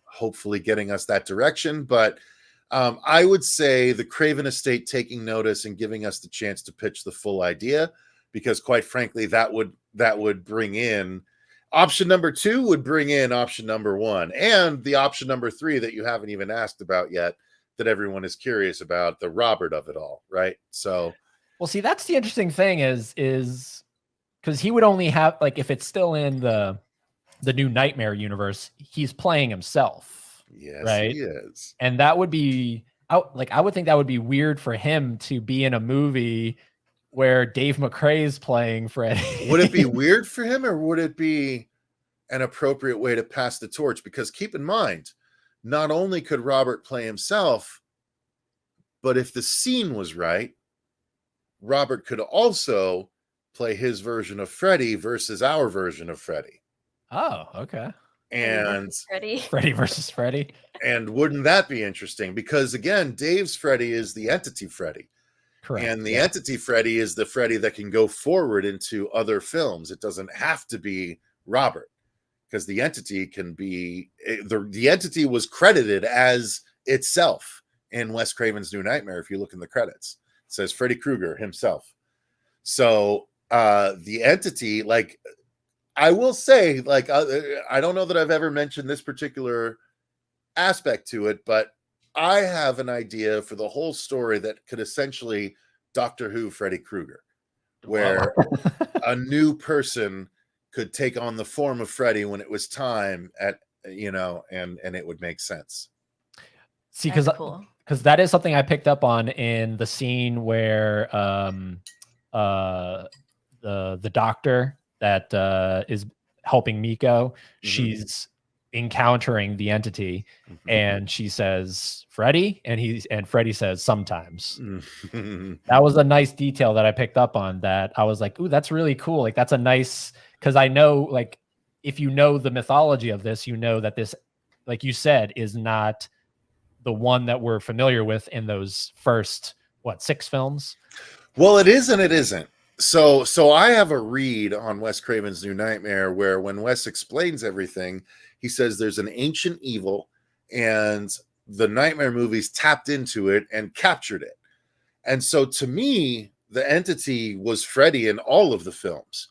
hopefully getting us that direction, but I would say the Craven estate taking notice and giving us the chance to pitch the full idea, because quite frankly, that would bring in option number 2, would bring in option number 1, and the option number 3 that you haven't even asked about yet, that everyone is curious about, the Robert of it all, right? So, well, see, that's the interesting thing is because he would only have, like, if it's still in the new Nightmare universe, he's playing himself. Yes, right? He is. And that would be I would think that would be weird for him to be in a movie where Dave McRae's playing Freddy. Would it be weird for him, or would it be an appropriate way to pass the torch? Because keep in mind, not only could Robert play himself, but if the scene was right, Robert could also play his version of Freddy versus our version of Freddy. Oh, okay. And Freddy versus Freddy. And wouldn't that be interesting? Because again, Dave's Freddy is the entity Freddy. Correct. And the entity Freddy is the Freddy that can go forward into other films. It doesn't have to be Robert, because the entity can be, the entity was credited as itself in Wes Craven's New Nightmare. If you look in the credits, it says Freddy Krueger himself. So the entity, like, I will say, like, I don't know that I've ever mentioned this particular aspect to it, but I have an idea for the whole story that could essentially Doctor Who Freddy Krueger, where a new person could take on the form of Freddy when it was time at, you know, and it would make sense. See, That's cool. because that is something I picked up on in the scene where the doctor that is helping Miko, she's encountering the entity, and she says Freddy, and Freddy says sometimes. That was a nice detail that I picked up on, that I was like, ooh, that's really cool. Like, that's a nice, because I know, like, if you know the mythology of this, you know that this, like you said, is not the one that we're familiar with in those first, what, 6 films? Well, it is and it isn't. So I have a read on Wes Craven's New Nightmare where when Wes explains everything, he says there's an ancient evil and the Nightmare movies tapped into it and captured it. And so to me, the entity was Freddy in all of the films.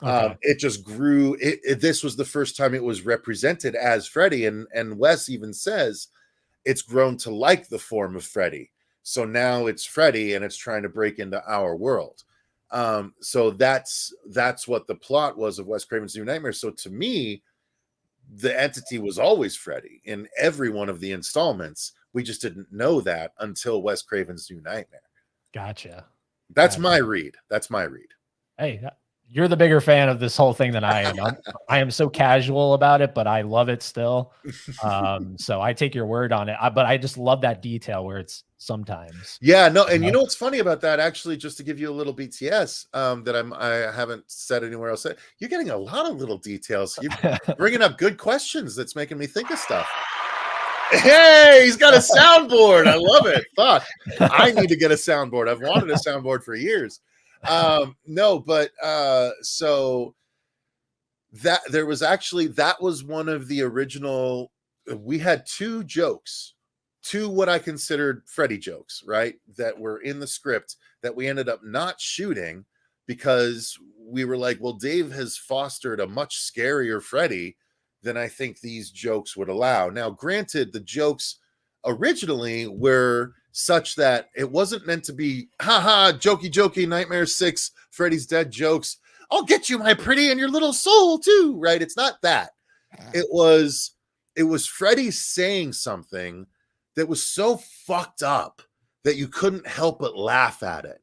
Okay. It just grew. This was the first time it was represented as Freddy. And Wes even says it's grown to like the form of Freddy. So now it's Freddy and it's trying to break into our world. So that's what the plot was of Wes Craven's New Nightmare. So to me, the entity was always Freddy in every one of the installments. We just didn't know that until Wes Craven's New Nightmare. Gotcha. That's my read. That's my read. Hey, you're the bigger fan of this whole thing than I am. I am so casual about it, but I love it still. So I take your word on it. But I just love that detail where it's sometimes. Yeah, no, and you know what's funny about that? Actually, just to give you a little BTS that I haven't said anywhere else. You're getting a lot of little details. You're bringing up good questions. That's making me think of stuff. Hey, he's got a soundboard. I love it. Fuck, I need to get a soundboard. I've wanted a soundboard for years. No, but so that there was actually, that was one of the original. We had 2 jokes, 2 what I considered Freddy jokes, right, that were in the script that we ended up not shooting because we were like, well, Dave has fostered a much scarier Freddy than I think these jokes would allow. Now, granted, the jokes originally were such that it wasn't meant to be, haha, jokey, Nightmare 6, Freddy's dead jokes. I'll get you, my pretty, and your little soul too, right? It's not that. It was Freddy saying something that was so fucked up that you couldn't help but laugh at it.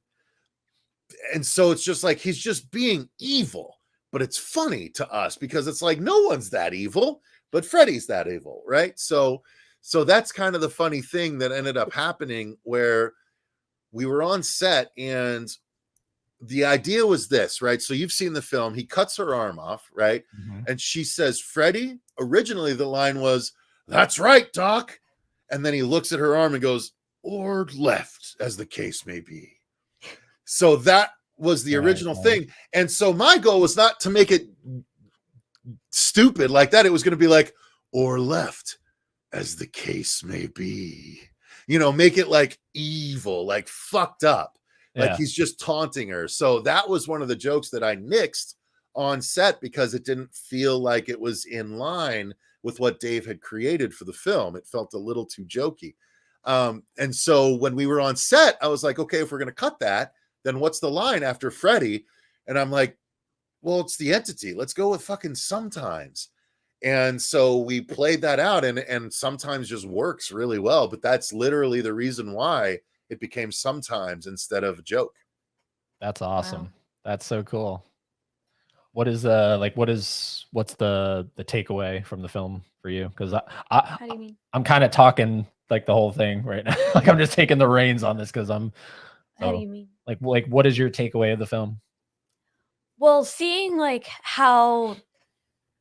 And so it's just like, he's just being evil, but it's funny to us because it's like, no one's that evil, but Freddy's that evil, right? So that's kind of the funny thing that ended up happening, where we were on set and the idea was this, right? So you've seen the film, he cuts her arm off, right? And she says, Freddy, originally the line was, that's right, Doc. And then he looks at her arm and goes, or left, as the case may be. So that was the original thing. And so my goal was not to make it stupid like that. It was going to be like, or left, as the case may be. You know, make it like evil, like fucked up. Like he's just taunting her. So that was one of the jokes that I nixed on set because it didn't feel like it was in line with what Dave had created for the film. It felt a little too jokey. And so when we were on set, I was like, okay, if we're going to cut that, then what's the line after Freddy? And I'm like, well, it's the entity. Let's go with fucking sometimes. And so we played that out, and sometimes just works really well. But that's literally the reason why it became sometimes instead of a joke. That's awesome. Wow. That's so cool. What's the takeaway from the film for you? Because How do you mean? I'm kind of talking like the whole thing right now. Like I'm just taking the reins on this because I'm. How do you mean? Like what is your takeaway of the film? Well, seeing like how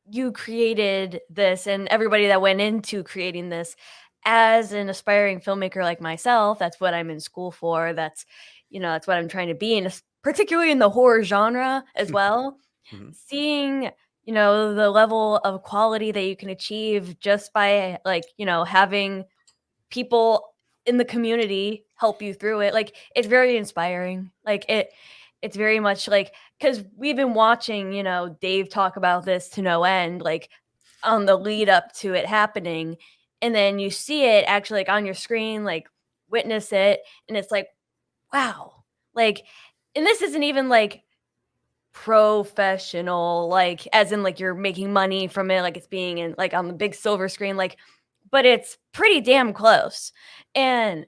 you created this and everybody that went into creating this, as an aspiring filmmaker like myself, that's what I'm in school for. That's what I'm trying to be in, particularly in the horror genre as well. Seeing, the level of quality that you can achieve just by having people in the community help you through it. Like, it's very inspiring. Like, it's very much like, because we've been watching, Dave talk about this to no end, like on the lead up to it happening, and then you see it actually like on your screen, like witness it, and it's like, wow, like, and this isn't even like professional, like as in like you're making money from it, like it's being in like on the big silver screen, like, but it's pretty damn close. And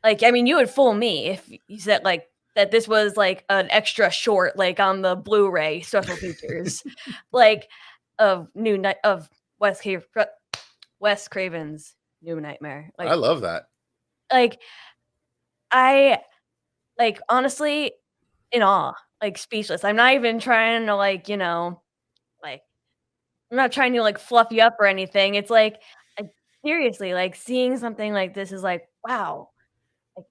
like, I mean, you would fool me if you said like that this was like an extra short, like on the Blu-ray special features, like of New Night of Wes Craven's New Nightmare. I Like, love that. like I like honestly in awe, like speechless. I'm not even trying to like, like I'm not trying to like fluff you up or anything. It's like seriously, like seeing something like this is like, wow. Like,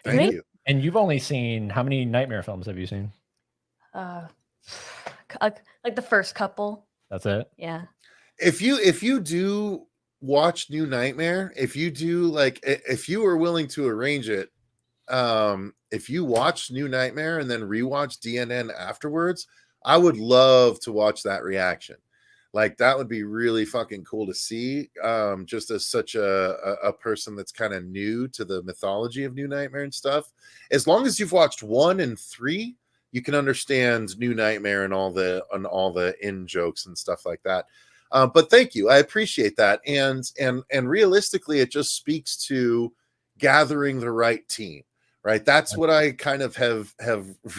Thank you. And you've only seen, how many Nightmare films have you seen? like the first couple. That's it? Yeah. If you do watch New Nightmare, if you were willing to arrange it, if you watch New Nightmare and then rewatch DNN afterwards, I would love to watch that reaction. Like that would be really fucking cool to see. Just as such a person that's kind of new to the mythology of New Nightmare and stuff. As long as you've watched 1 and 3, you can understand New Nightmare and all the in jokes and stuff like that. But thank you, I appreciate that. And realistically, it just speaks to gathering the right team, right? That's what I kind of have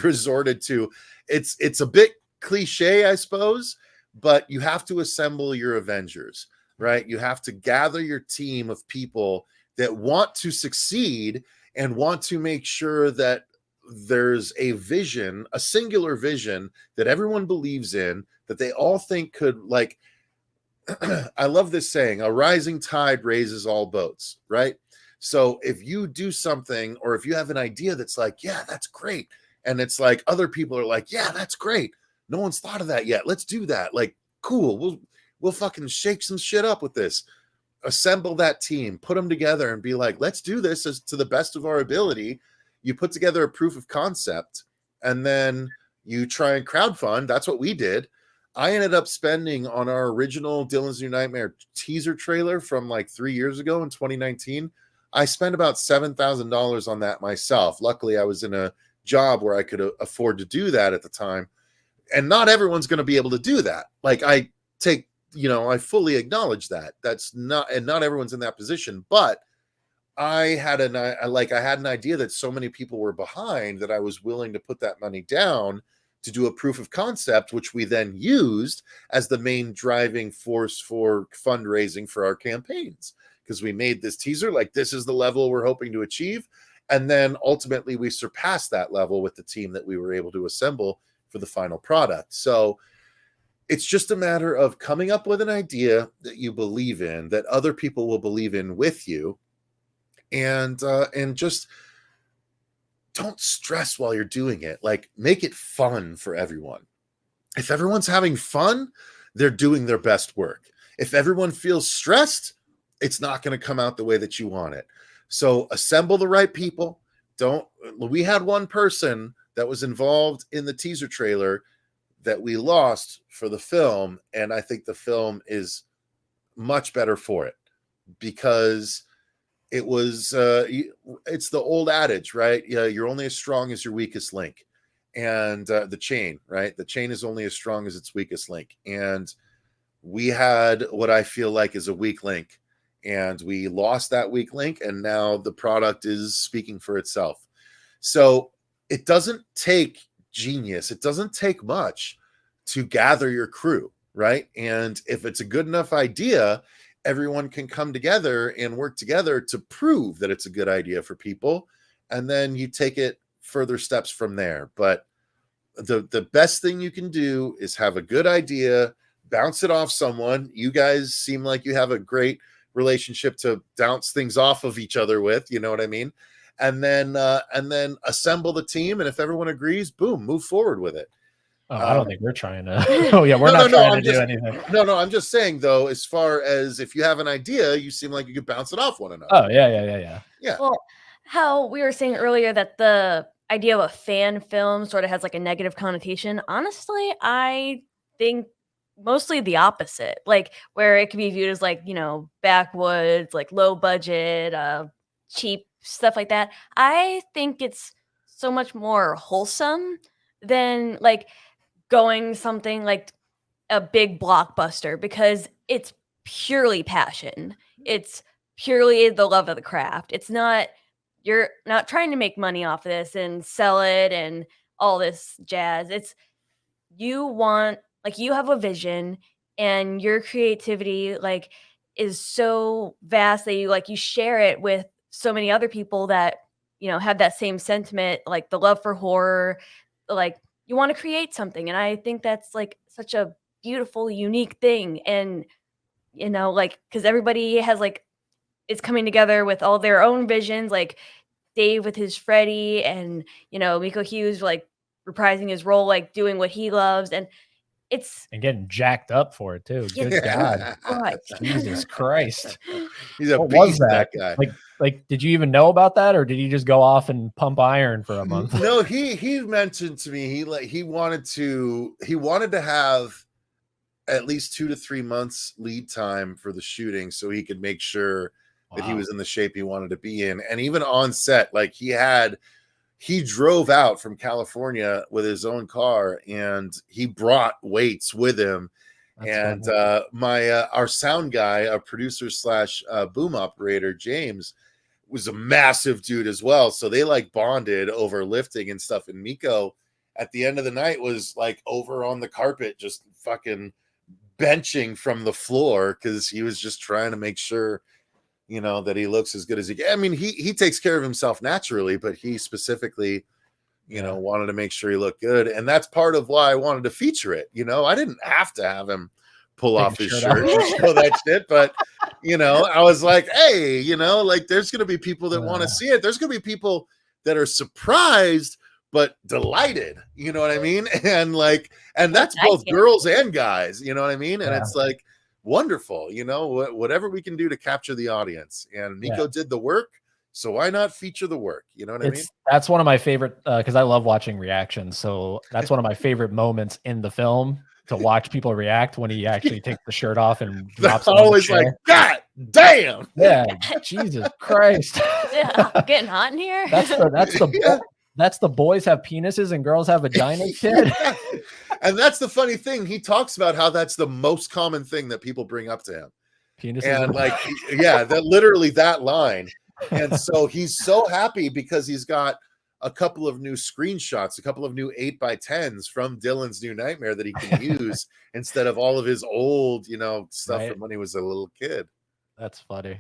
resorted to. It's a bit cliche, I suppose, but you have to assemble your Avengers, right? You have to gather your team of people that want to succeed and want to make sure that there's a vision, a singular vision that everyone believes in, that they all think could, like, I love this saying, a rising tide raises all boats, right? So if you do something, or if you have an idea that's like, yeah, that's great, and it's like other people are like, yeah, that's great, no one's thought of that yet, let's do that, like, cool, we'll fucking shake some shit up with this. Assemble that team, put them together and be like, let's do this as to the best of our ability. You put together a proof of concept, and then you try and crowdfund. That's what we did. I ended up spending on our original Dylan's New Nightmare teaser trailer from like 3 years ago in 2019. I spent about $7,000 on that myself. Luckily, I was in a job where I could afford to do that at the time. And not everyone's going to be able to do that. Like I fully acknowledge that. Not everyone's in that position, but I had an idea that so many people were behind that I was willing to put that money down to do a proof of concept, which we then used as the main driving force for fundraising for our campaigns. Because we made this teaser, like, this is the level we're hoping to achieve. And then ultimately we surpassed that level with the team that we were able to assemble for the final product. So it's just a matter of coming up with an idea that you believe in, that other people will believe in with you. And just don't stress while you're doing it. Like, make it fun for everyone. If everyone's having fun, they're doing their best work. If everyone feels stressed, it's not going to come out the way that you want it. So assemble the right people. We had one person that was involved in the teaser trailer that we lost for the film, and I think the film is much better for it, because it was it's the old adage, right? Yeah, you're only as strong as your weakest link. And the chain, right? The chain is only as strong as its weakest link. And we had what I feel like is a weak link, and we lost that weak link, and now the product is speaking for itself. So it doesn't take genius, it doesn't take much to gather your crew, right? And if it's a good enough idea, everyone can come together and work together to prove that it's a good idea for people, and then you take it further steps from there. But the best thing you can do is have a good idea, bounce it off someone. You guys seem like you have a great relationship to bounce things off of each other with, you know what I mean? And then assemble the team, and if everyone agrees, boom, move forward with it. Oh, I don't think we're trying to. Oh yeah, we're not trying to do anything. No, I'm just saying, though, as far as if you have an idea, you seem like you could bounce it off one another. Oh yeah. Well, how we were saying earlier that the idea of a fan film sort of has like a negative connotation. Honestly, I think mostly the opposite. Like where it can be viewed as like, backwoods, like low budget, cheap stuff like that. I think it's so much more wholesome than like going something like a big blockbuster because it's purely passion. It's purely the love of the craft. It's not you're not trying to make money off of this and sell it and all this jazz. It's you want like you have a vision and your creativity like is so vast that you share it with so many other people that have that same sentiment, like the love for horror, like you want to create something. And I think that's like such a beautiful, unique thing. And like because everybody has like is coming together with all their own visions, like Dave with his Freddy and Miko Hughes like reprising his role, like doing what he loves. And it's And getting jacked up for it too. Good God. God. Jesus Christ. He's a What was beast, that? that guy. Like, did you even know about that, or did he just go off and pump iron for a month? No, he mentioned to me he wanted to have at least 2 to 3 months lead time for the shooting so he could make sure that he was in the shape he wanted to be in. And even on set, like he drove out from California with his own car and he brought weights with him. That's and our sound guy, a producer slash boom operator, James, was a massive dude as well. So they like bonded over lifting and stuff. And Miko at the end of the night was like over on the carpet, just fucking benching from the floor because he was just trying to make sure that he looks as good as he can. I mean, he takes care of himself naturally, but he specifically wanted to make sure he looked good. And that's part of why I wanted to feature it. I didn't have to have him pull off his shirt and show that shit, but I was like, hey, like there's gonna be people that want to see it. There's gonna be people that are surprised but delighted, you know what I mean? And that's both girls and guys, you know what I mean? And it's like wonderful, whatever we can do to capture the audience. And Miko did the work, so why not feature the work? You know what I mean? That's one of my favorite because I love watching reactions. So that's one of my favorite moments in the film, to watch people react when he actually takes the shirt off and drops it. Always like, God damn. Yeah, Jesus Christ. Yeah, getting hot in here. That's the boys have penises and girls have vaginas, kid. And that's the funny thing. He talks about how that's the most common thing that people bring up to him. Penises and that literally that line. And so he's so happy because he's got a couple of new screenshots, a couple of new 8x10s from Dylan's New Nightmare that he can use instead of all of his old, stuff from when he was a little kid. That's funny.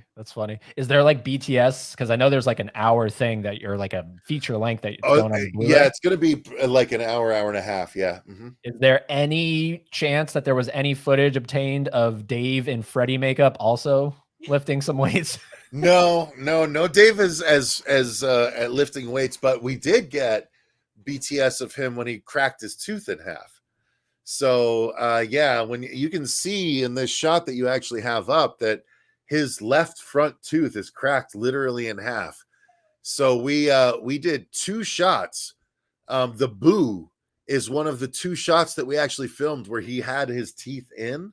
Is there like BTS? Because I know there's like an hour thing that you're like a feature length that you're going on Blu-ray. Yeah, it's going to be like an hour and a half. Yeah. Mm-hmm. Is there any chance that there was any footage obtained of Dave in Freddy makeup also lifting some weights? No. Dave is as at lifting weights, but we did get BTS of him when he cracked his tooth in half. So when you can see in this shot that you actually have up that his left front tooth is cracked literally in half. So we did 2 shots. The Boo is one of the 2 shots that we actually filmed where he had his teeth in.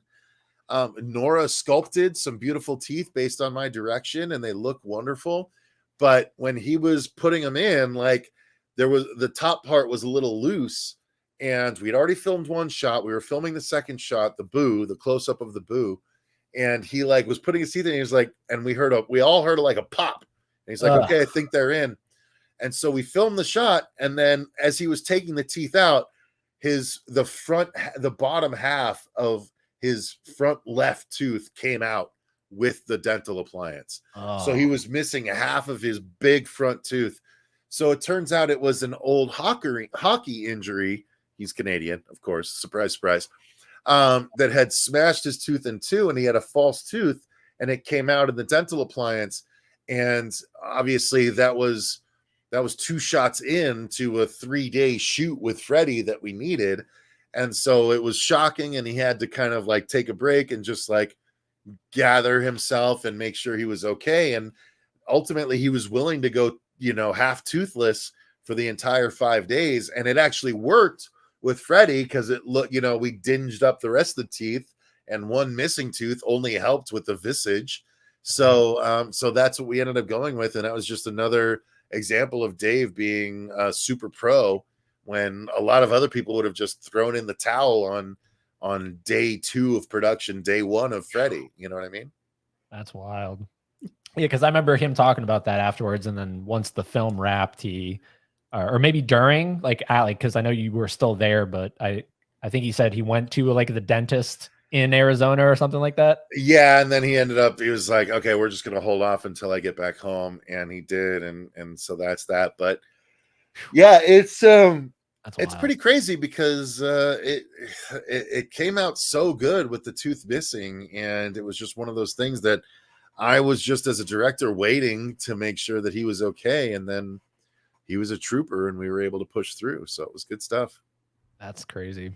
Nora sculpted some beautiful teeth based on my direction, and they look wonderful. But when he was putting them in, like the top part was a little loose, and we'd already filmed 1 shot. We were filming the second shot, the Boo, the close up of the Boo. And he like was putting his teeth in. And he was like, and we all heard like a pop. And he's like, okay, I think they're in. And so we filmed the shot. And then as he was taking the teeth out, the bottom half of his front left tooth came out with the dental appliance. So he was missing half of his big front tooth. So it turns out it was an old hockey injury. He's Canadian, of course. Surprise, surprise. That had smashed his tooth in 2, and he had a false tooth, and it came out in the dental appliance. And obviously that was 2 shots into a 3-day shoot with Freddy that we needed. And so it was shocking, and he had to kind of like take a break and just like gather himself and make sure he was okay. And ultimately he was willing to go, half toothless for the entire 5 days, and it actually worked with Freddy because it looked, we dinged up the rest of the teeth, and one missing tooth only helped with the visage. So that's what we ended up going with, and that was just another example of Dave being super pro when a lot of other people would have just thrown in the towel on day 2 of production, day 1 of Freddy. You know what I mean? That's wild. Yeah, because I remember him talking about that afterwards, and then once the film wrapped, he, or maybe during, like, because I know you were still there, but I think he said he went to like the dentist in Arizona or something like that. Yeah, and then he was like, okay, we're just gonna hold off until I get back home, and he did, and so that's that. But yeah, it's pretty crazy because it came out so good with the tooth missing, and it was just one of those things that I was just, as a director, waiting to make sure that he was okay, and then he was a trooper, and we were able to push through. So it was good stuff. That's crazy.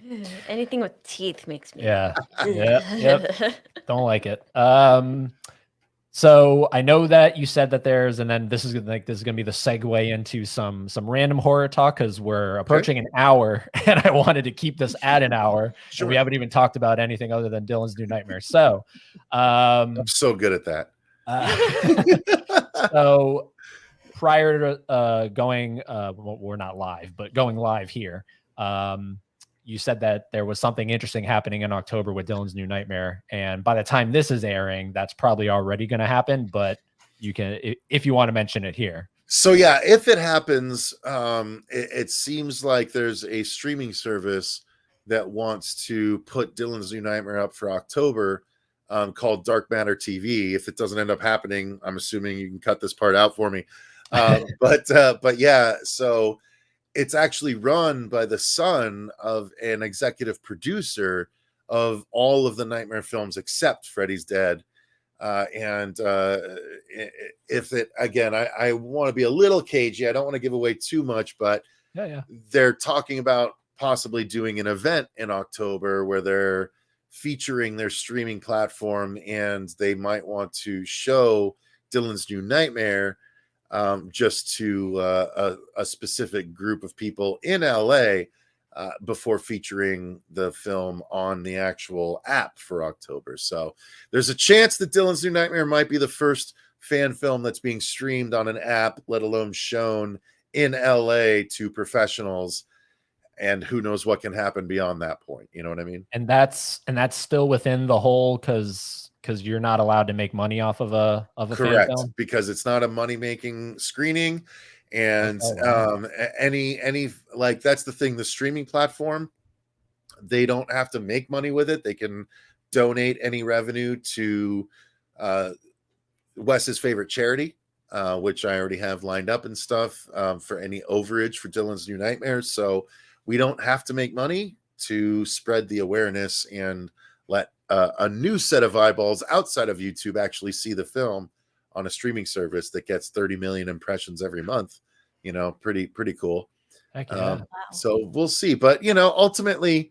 Anything with teeth makes me. Yeah. Yep. Don't like it. So I know that you said that and then this is gonna be the segue into some random horror talk, because we're approaching an hour, and I wanted to keep this at an hour. Sure. And we haven't even talked about anything other than Dylan's New Nightmare. So I'm so good at that. So prior to going, well, we're not live, but going live here, you said that there was something interesting happening in October with Dylan's New Nightmare. And by the time this is airing, that's probably already going to happen, but you can, if you want to mention it here. So yeah, if it happens, it seems like there's a streaming service that wants to put Dylan's New Nightmare up for October, called Dark Matter TV. If it doesn't end up happening, I'm assuming you can cut this part out for me. But yeah, so it's actually run by the son of an executive producer of all of the Nightmare films except Freddy's Dead. If it, again, I want to be a little cagey. I don't want to give away too much, but yeah, they're talking about possibly doing an event in October where they're featuring their streaming platform, and they might want to show Dylan's New Nightmare just to a specific group of people in LA before featuring the film on the actual app for October. So there's a chance that Dylan's New Nightmare might be the first fan film that's being streamed on an app, let alone shown in LA to professionals. And who knows what can happen beyond that point. You know what I mean? And that's still within the whole, because you're not allowed to make money off of a Correct, fan film? because it's not a money-making screening. And any like, that's the thing, the streaming platform, they don't have to make money with it. They can donate any revenue to Wes's favorite charity, which I already have lined up and stuff, for any overage for Dylan's New Nightmare. So we don't have to make money to spread the awareness and let a new set of eyeballs outside of YouTube actually see the film on a streaming service that gets 30 million impressions every month. Pretty cool. Heck yeah. Wow. So we'll see. But, ultimately,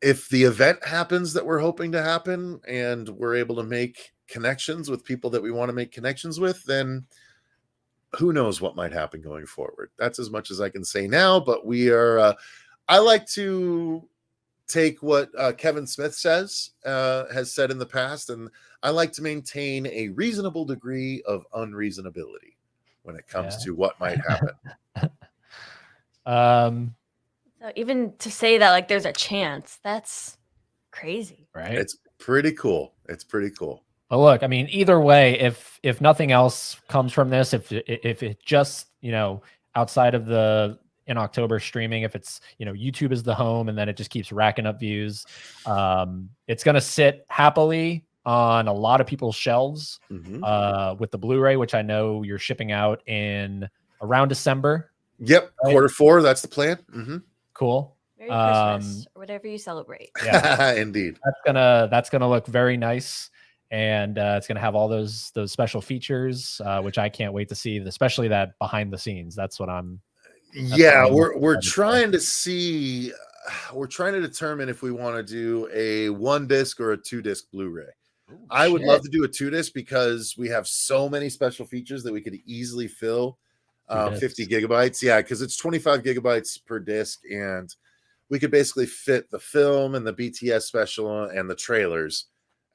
if the event happens that we're hoping to happen, and we're able to make connections with people that we want to make connections with, then who knows what might happen going forward. That's as much as I can say now, but we are, I like to take what Kevin Smith has said in the past, and I like to maintain a reasonable degree of unreasonability when it comes to what might happen. So even to say that, like, there's a chance, that's crazy, right? It's pretty cool. But look, I mean, either way, if nothing else comes from this, if it just, outside of the in October streaming, if it's, YouTube is the home, and then it just keeps racking up views, it's going to sit happily on a lot of people's shelves, with the Blu-ray, which I know you're shipping out in around December. Yep. Right? Q4. That's the plan. Cool. Merry Christmas, or whatever you celebrate. Yeah, indeed. That's gonna look very nice. And it's going to have all those special features, which I can't wait to see, especially that behind the scenes. That's what I'm. We're trying to see. We're trying to determine if we want to do a 1-disc or a 2-disc Blu-ray. I would love to do a 2-disc because we have so many special features that we could easily fill 50 gigabytes. Yeah, because it's 25 gigabytes per disc, and we could basically fit the film and the BTS special and the trailers,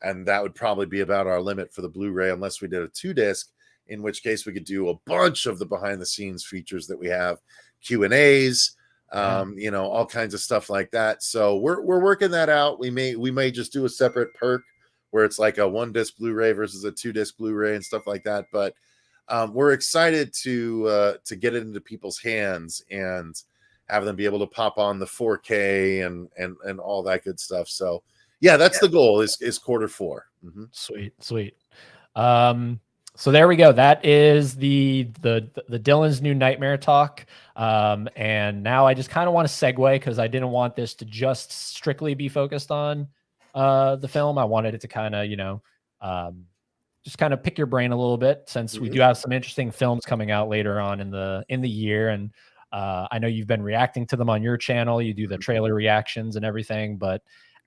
and that would probably be about our limit for the Blu-ray, unless we did a 2-disc, in which case we could do a bunch of the behind-the-scenes features that we have, Q&As, you know, all kinds of stuff like that. So we're working that out. We may just do a separate perk where it's like a 1-disc Blu-ray versus a 2-disc Blu-ray and stuff like that. But we're excited to get it into people's hands and have them be able to pop on the 4K and all that good stuff. So yeah, that's the goal is Q4. Mm-hmm. Sweet. So there we go. That is the Dylan's new nightmare talk. And now I just kind of want to segue, because I didn't want this to just strictly be focused on the film. I wanted it to kind of, you know, just kind of pick your brain a little bit, since we do have some interesting films coming out later on in the year. And I know you've been reacting to them on your channel. You do the trailer reactions and everything, but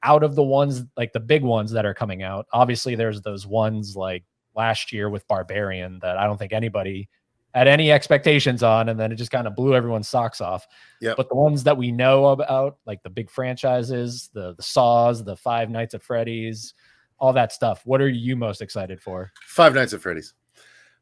out of the ones, like the big ones that are coming out, obviously there's those ones like last year with Barbarian that I don't think anybody had any expectations on, and then it just kind of blew everyone's socks off. Yeah. But the ones that we know about, like the big franchises, the Saws, the Five Nights at Freddy's, all that stuff, what are you most excited for? Five Nights at Freddy's.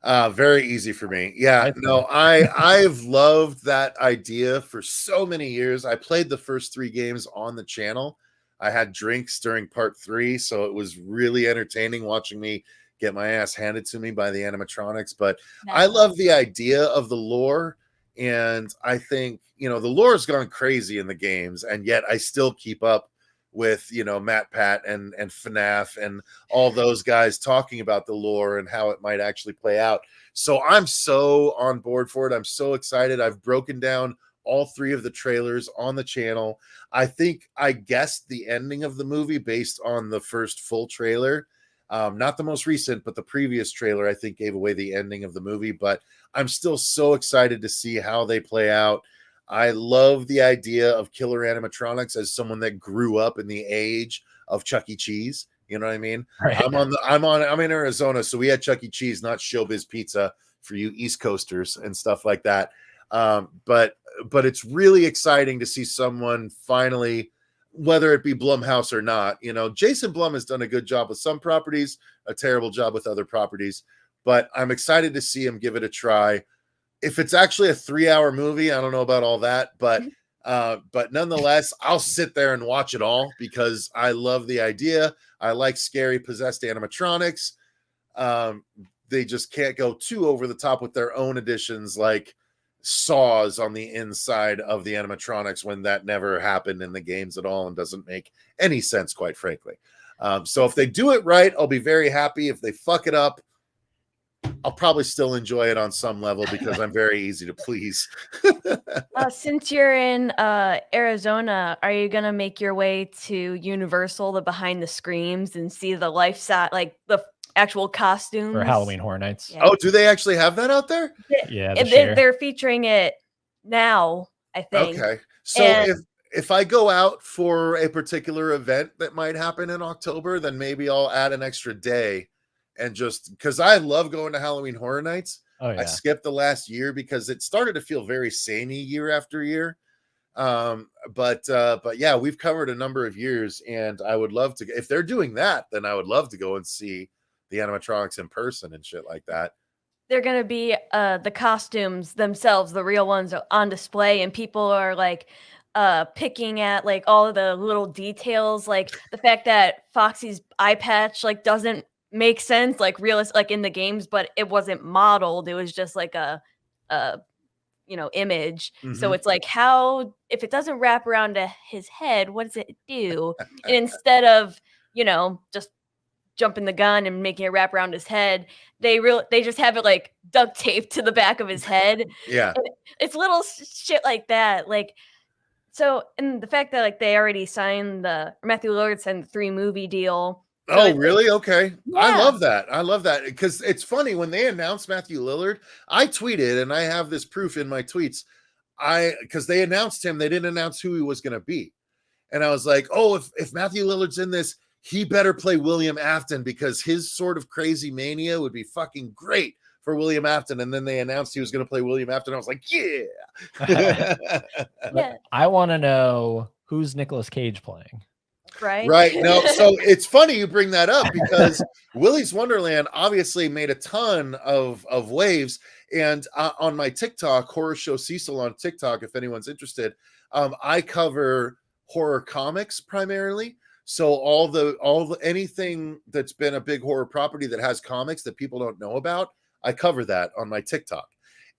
Very easy for me. Yeah, no, I've loved that idea for so many years. I played the first 3 games on the channel. I had drinks during part 3, so it was really entertaining watching me get my ass handed to me by the animatronics. But I love the idea of the lore, and I think, you know, the lore has gone crazy in the games, and yet I still keep up with, you know, Matt Pat and FNAF and all those guys talking about the lore and how it might actually play out. So I'm so on board for it. I'm so excited. I've broken down all 3 of the trailers on the channel. I think I guessed the ending of the movie based on the first full trailer. Not the most recent, but the previous trailer, I think, gave away the ending of the movie. But I'm still so excited to see how they play out. I love the idea of killer animatronics as someone that grew up in the age of Chuck E. Cheese. You know what I mean? Right. I'm in Arizona, so we had Chuck E. Cheese, not Showbiz Pizza for you East Coasters and stuff like that. But it's really exciting to see someone finally, whether it be Blumhouse or not, you know, Jason Blum has done a good job with some properties, a terrible job with other properties, but I'm excited to see him give it a try. If it's actually a 3-hour movie, I don't know about all that, but nonetheless, I'll sit there and watch it all because I love the idea. I like scary possessed animatronics. They just can't go too over the top with their own additions, like saws on the inside of the animatronics, when that never happened in the games at all and doesn't make any sense, quite frankly. So if they do it right, I'll be very happy. If they fuck it up, I'll probably still enjoy it on some level because I'm very easy to please. Since you're in Arizona, are you gonna make your way to Universal, the behind the screens, and see the life size, like the actual costumes For Halloween Horror Nights? Yeah. Oh, do they actually have that out there? Yeah, they're featuring it now, I think. Okay, so if I go out for a particular event that might happen in October, then maybe I'll add an extra day. And just because I love going to Halloween Horror Nights. Oh, yeah. I skipped the last year because it started to feel very samey year after year. But yeah, we've covered a number of years, and I would love to. If they're doing that, then I would love to go and see the animatronics in person and shit like that. They're gonna be the costumes themselves, the real ones, are on display, and people are like picking at like all of the little details, like the fact that Foxy's eye patch like doesn't make sense, like realist, like in the games, but it wasn't modeled. It was just like a you know, image. So it's like, how, if it doesn't wrap around to his head, what does it do? And instead of, you know, just jumping the gun and making it wrap around his head, they just have it like duct taped to the back of his head. Yeah, And it's little shit like that. Like, so, and the fact that like they already signed Matthew Lillard signed the 3-movie deal. So oh, really? Okay. Yeah. I love that. I love that because it's funny when they announced Matthew Lillard, I tweeted, and I have this proof in my tweets. Because they announced him, they didn't announce who he was going to be. And I was like, oh, if Matthew Lillard's in this, he better play William Afton because his sort of crazy mania would be fucking great for William Afton, and then they announced he was going to play William Afton. I was like, yeah. Yeah. I want to know who's Nicolas Cage playing. Right. No, so it's funny you bring that up because Willy's Wonderland obviously made a ton of waves. And on my TikTok, Horror Show Cecil on TikTok, if anyone's interested, I cover horror comics primarily. So all the anything that's been a big horror property that has comics that people don't know about, I cover that on my TikTok.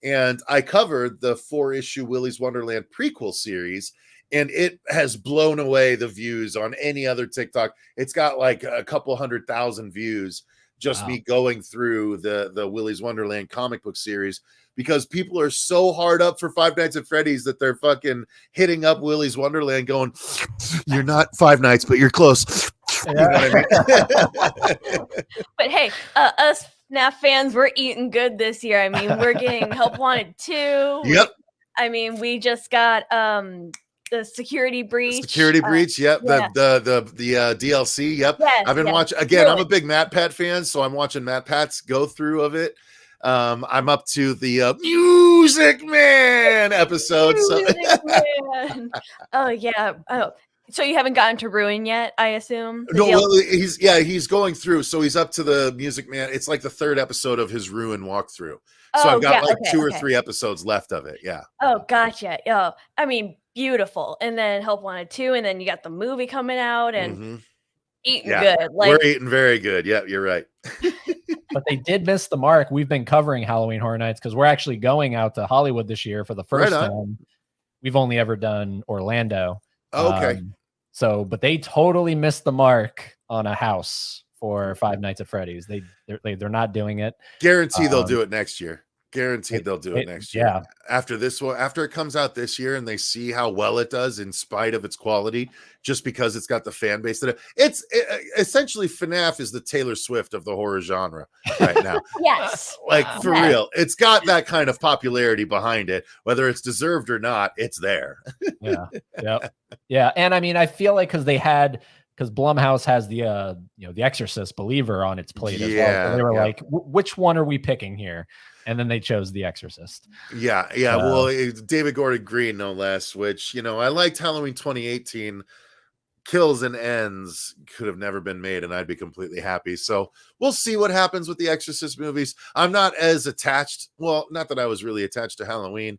And I covered the 4-issue Willy's Wonderland prequel series, and it has blown away the views on any other TikTok. It's got like a couple 100,000 views, just me going through the Willy's Wonderland comic book series, because people are so hard up for Five Nights at Freddy's that they're fucking hitting up Willy's Wonderland going, you're not Five Nights, but you're close. You know what I mean? But hey, us FNAF fans, we're eating good this year. I mean, we're getting Help Wanted 2. Yep. I mean, we just got the Security Breach. Breach, yep. Yeah. The DLC, yep. Yes, I've been yes. watching again. Really? I'm a big Matt Pat fan, so I'm watching Matt Pat's go through of it. I'm up to the Music Man episode. Music Man. Oh yeah. Oh, so you haven't gotten to Ruin yet, I assume? No, well, he's going through. So he's up to the Music Man. It's like the 3rd episode of his Ruin walkthrough. So I've got two or 3 episodes left of it. Yeah. Oh, gotcha. Oh, I mean, beautiful. And then Help Wanted 2, and then you got the movie coming out, and eating good. Like, we're eating very good. Yeah, you're right. But they did miss the mark. We've been covering Halloween Horror Nights because we're actually going out to Hollywood this year for the first time. We've only ever done Orlando. Oh, okay. But they totally missed the mark on a house for Five Nights at Freddy's. They're not doing it. Guarantee they'll do it next year. Guaranteed they'll do it next year. Yeah. After this one, after it comes out this year and they see how well it does in spite of its quality, just because it's got the fan base that essentially FNAF is the Taylor Swift of the horror genre right now. Yes. Like for real. It's got that kind of popularity behind it, whether it's deserved or not, it's there. Yeah. Yep. Yeah. And I mean, I feel like because Blumhouse has the The Exorcist Believer on its plate as well. So they were like, which one are we picking here? And then they chose The Exorcist. Yeah. Well, David Gordon Green, no less, which, I liked Halloween 2018. Kills and Ends could have never been made, and I'd be completely happy. So we'll see what happens with the Exorcist movies. I'm not as attached. Well, not that I was really attached to Halloween.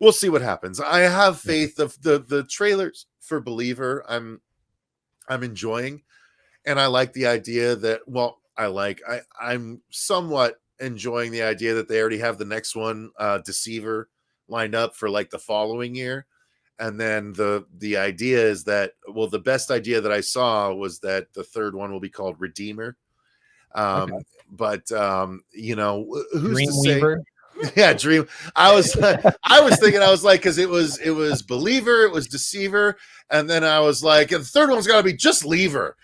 We'll see what happens. I have faith. The trailers for Believer, I'm enjoying, and I like the idea that, I'm somewhat enjoying the idea that they already have the next one, Deceiver, lined up for like the following year. And then the idea is that, the best idea that I saw was that the 3rd one will be called Redeemer. But who's to say? Yeah, Dream. I was thinking, because it was Believer, it was Deceiver, and then I was like, and the 3rd one's got to be just Lever.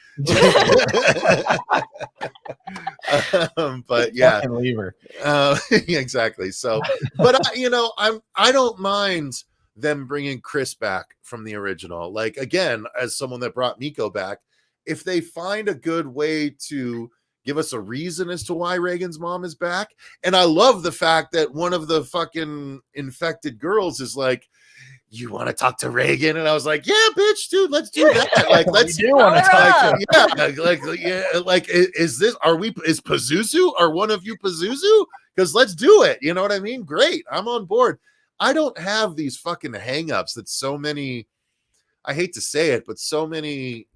But yeah, Lever. Exactly. So, but I don't mind them bringing Chris back from the original. Like, again, as someone that brought Miko back, if they find a good way to give us a reason as to why Reagan's mom is back. And I love the fact that one of the fucking infected girls is like, you want to talk to Reagan? And I was like, yeah, bitch, dude, let's do that. Like, let's do want to talk to is Pazuzu? Are one of you Pazuzu? Because let's do it. You know what I mean? Great. I'm on board. I don't have these fucking hangups that so many, I hate to say it, but so many,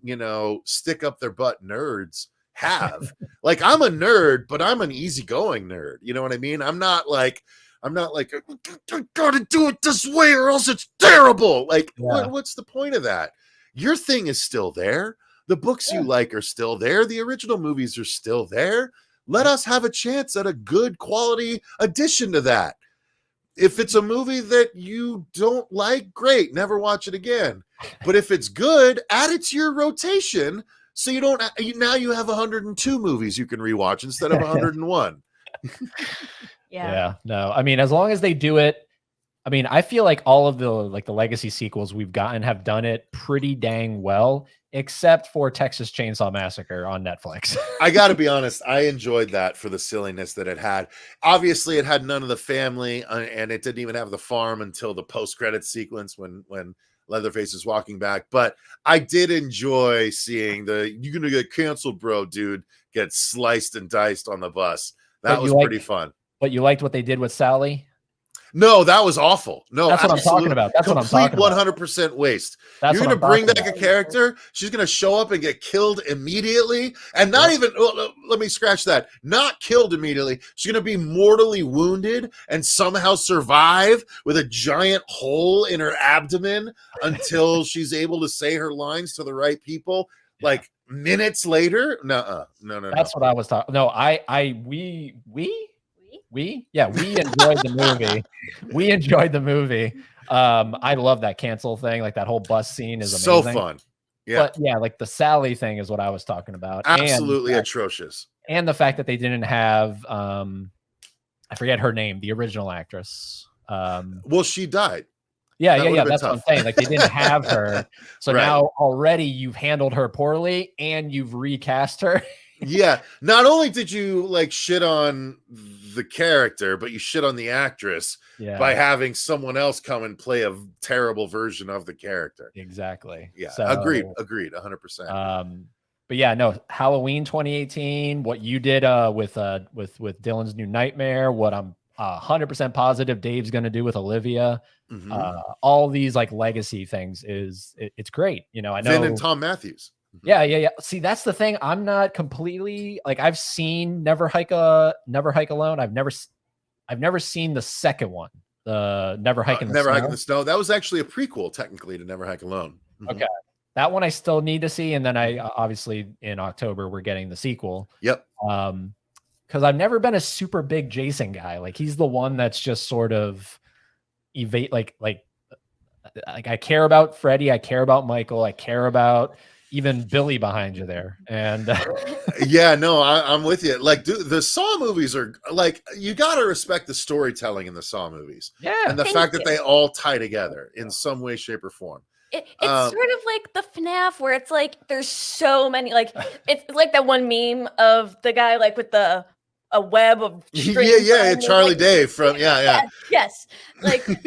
stick up their butt nerds have. Like, I'm a nerd, but I'm an easygoing nerd. You know what I mean? I'm not like I gotta do it this way or else it's terrible. Like, what's the point of that? Your thing is still there. The books you like are still there. The original movies are still there. Let us have a chance at a good quality addition to that. If it's a movie that you don't like, great, never watch it again. But if it's good, add it to your rotation. So now you have 102 movies you can rewatch instead of 101. Yeah. No, I mean, as long as they do it I mean, I feel like all of the legacy sequels we've gotten have done it pretty dang well, except for Texas Chainsaw Massacre on Netflix. I got to be honest, I enjoyed that for the silliness that it had. Obviously, it had none of the family, and it didn't even have the farm until the post-credit sequence when Leatherface is walking back. But I did enjoy seeing "you're gonna get canceled, bro," dude get sliced and diced on the bus. That was pretty fun. But you liked what they did with Sally? No, that was awful. No, that's what I'm talking about. That's complete what I'm talking about. 100% waste. That's You're going to bring back a character. She's going to show up and get killed immediately. And not even, let me scratch that. Not killed immediately. She's going to be mortally wounded and somehow survive with a giant hole in her abdomen until she's able to say her lines to the right people. Yeah. Like minutes later. No. That's what I was talking. No, we enjoyed the movie. We enjoyed the movie. I love that cancel thing. Like that whole bus scene is amazing. So fun. Yeah. But yeah, like the Sally thing is what I was talking about. Absolutely atrocious. And the fact that they didn't have I forget her name, the original actress. Well, she died. Yeah. That's tough. What I'm saying. Like they didn't have her. So right. Now already you've handled her poorly and you've recast her. Yeah. Not only did you like shit on the character, but you shit on the actress by having someone else come and play a terrible version of the character. Exactly. Yeah. So, agreed. 100%. But yeah, no, Halloween 2018, what you did with Dylan's New Nightmare, what I'm 100% positive Dave's going to do with Olivia, all these like legacy things it's great. You know, I know. Vin and Tom Matthews. Yeah. See, that's the thing. I'm not completely like I've seen Never Hike Alone. I've never seen the second one, the Never Hike in the Snow. Hike in the Snow. That was actually a prequel, technically, to Never Hike Alone. Okay, that one I still need to see, and then I obviously in October we're getting the sequel. Yep. Because I've never been a super big Jason guy. Like he's the one that's just sort of evade. Like I care about Freddy. I care about Michael. I care about even Billy behind you there. And yeah, no, I'm with you. Like, dude, the Saw movies are like, you got to respect the storytelling in the Saw movies. Yeah. And the fact that they all tie together in some way, shape, or form. It's sort of like the FNAF where it's like, there's so many, like, it's like that one meme of the guy, like with a web of strings. Yeah, Charlie like, Day from, Yes. Like, see,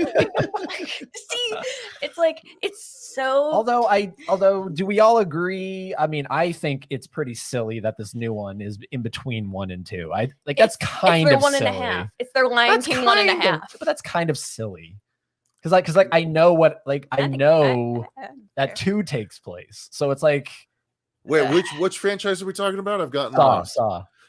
it's like, it's so. Although, do we all agree? I mean, I think it's pretty silly that this new one is in between 1 and 2. That's kind of 1.5. It's their Lion King 1.5. But that's kind of silly. Because I know what, like, I know that 2 takes place. So it's like. Wait, which franchise are we talking about? I've gotten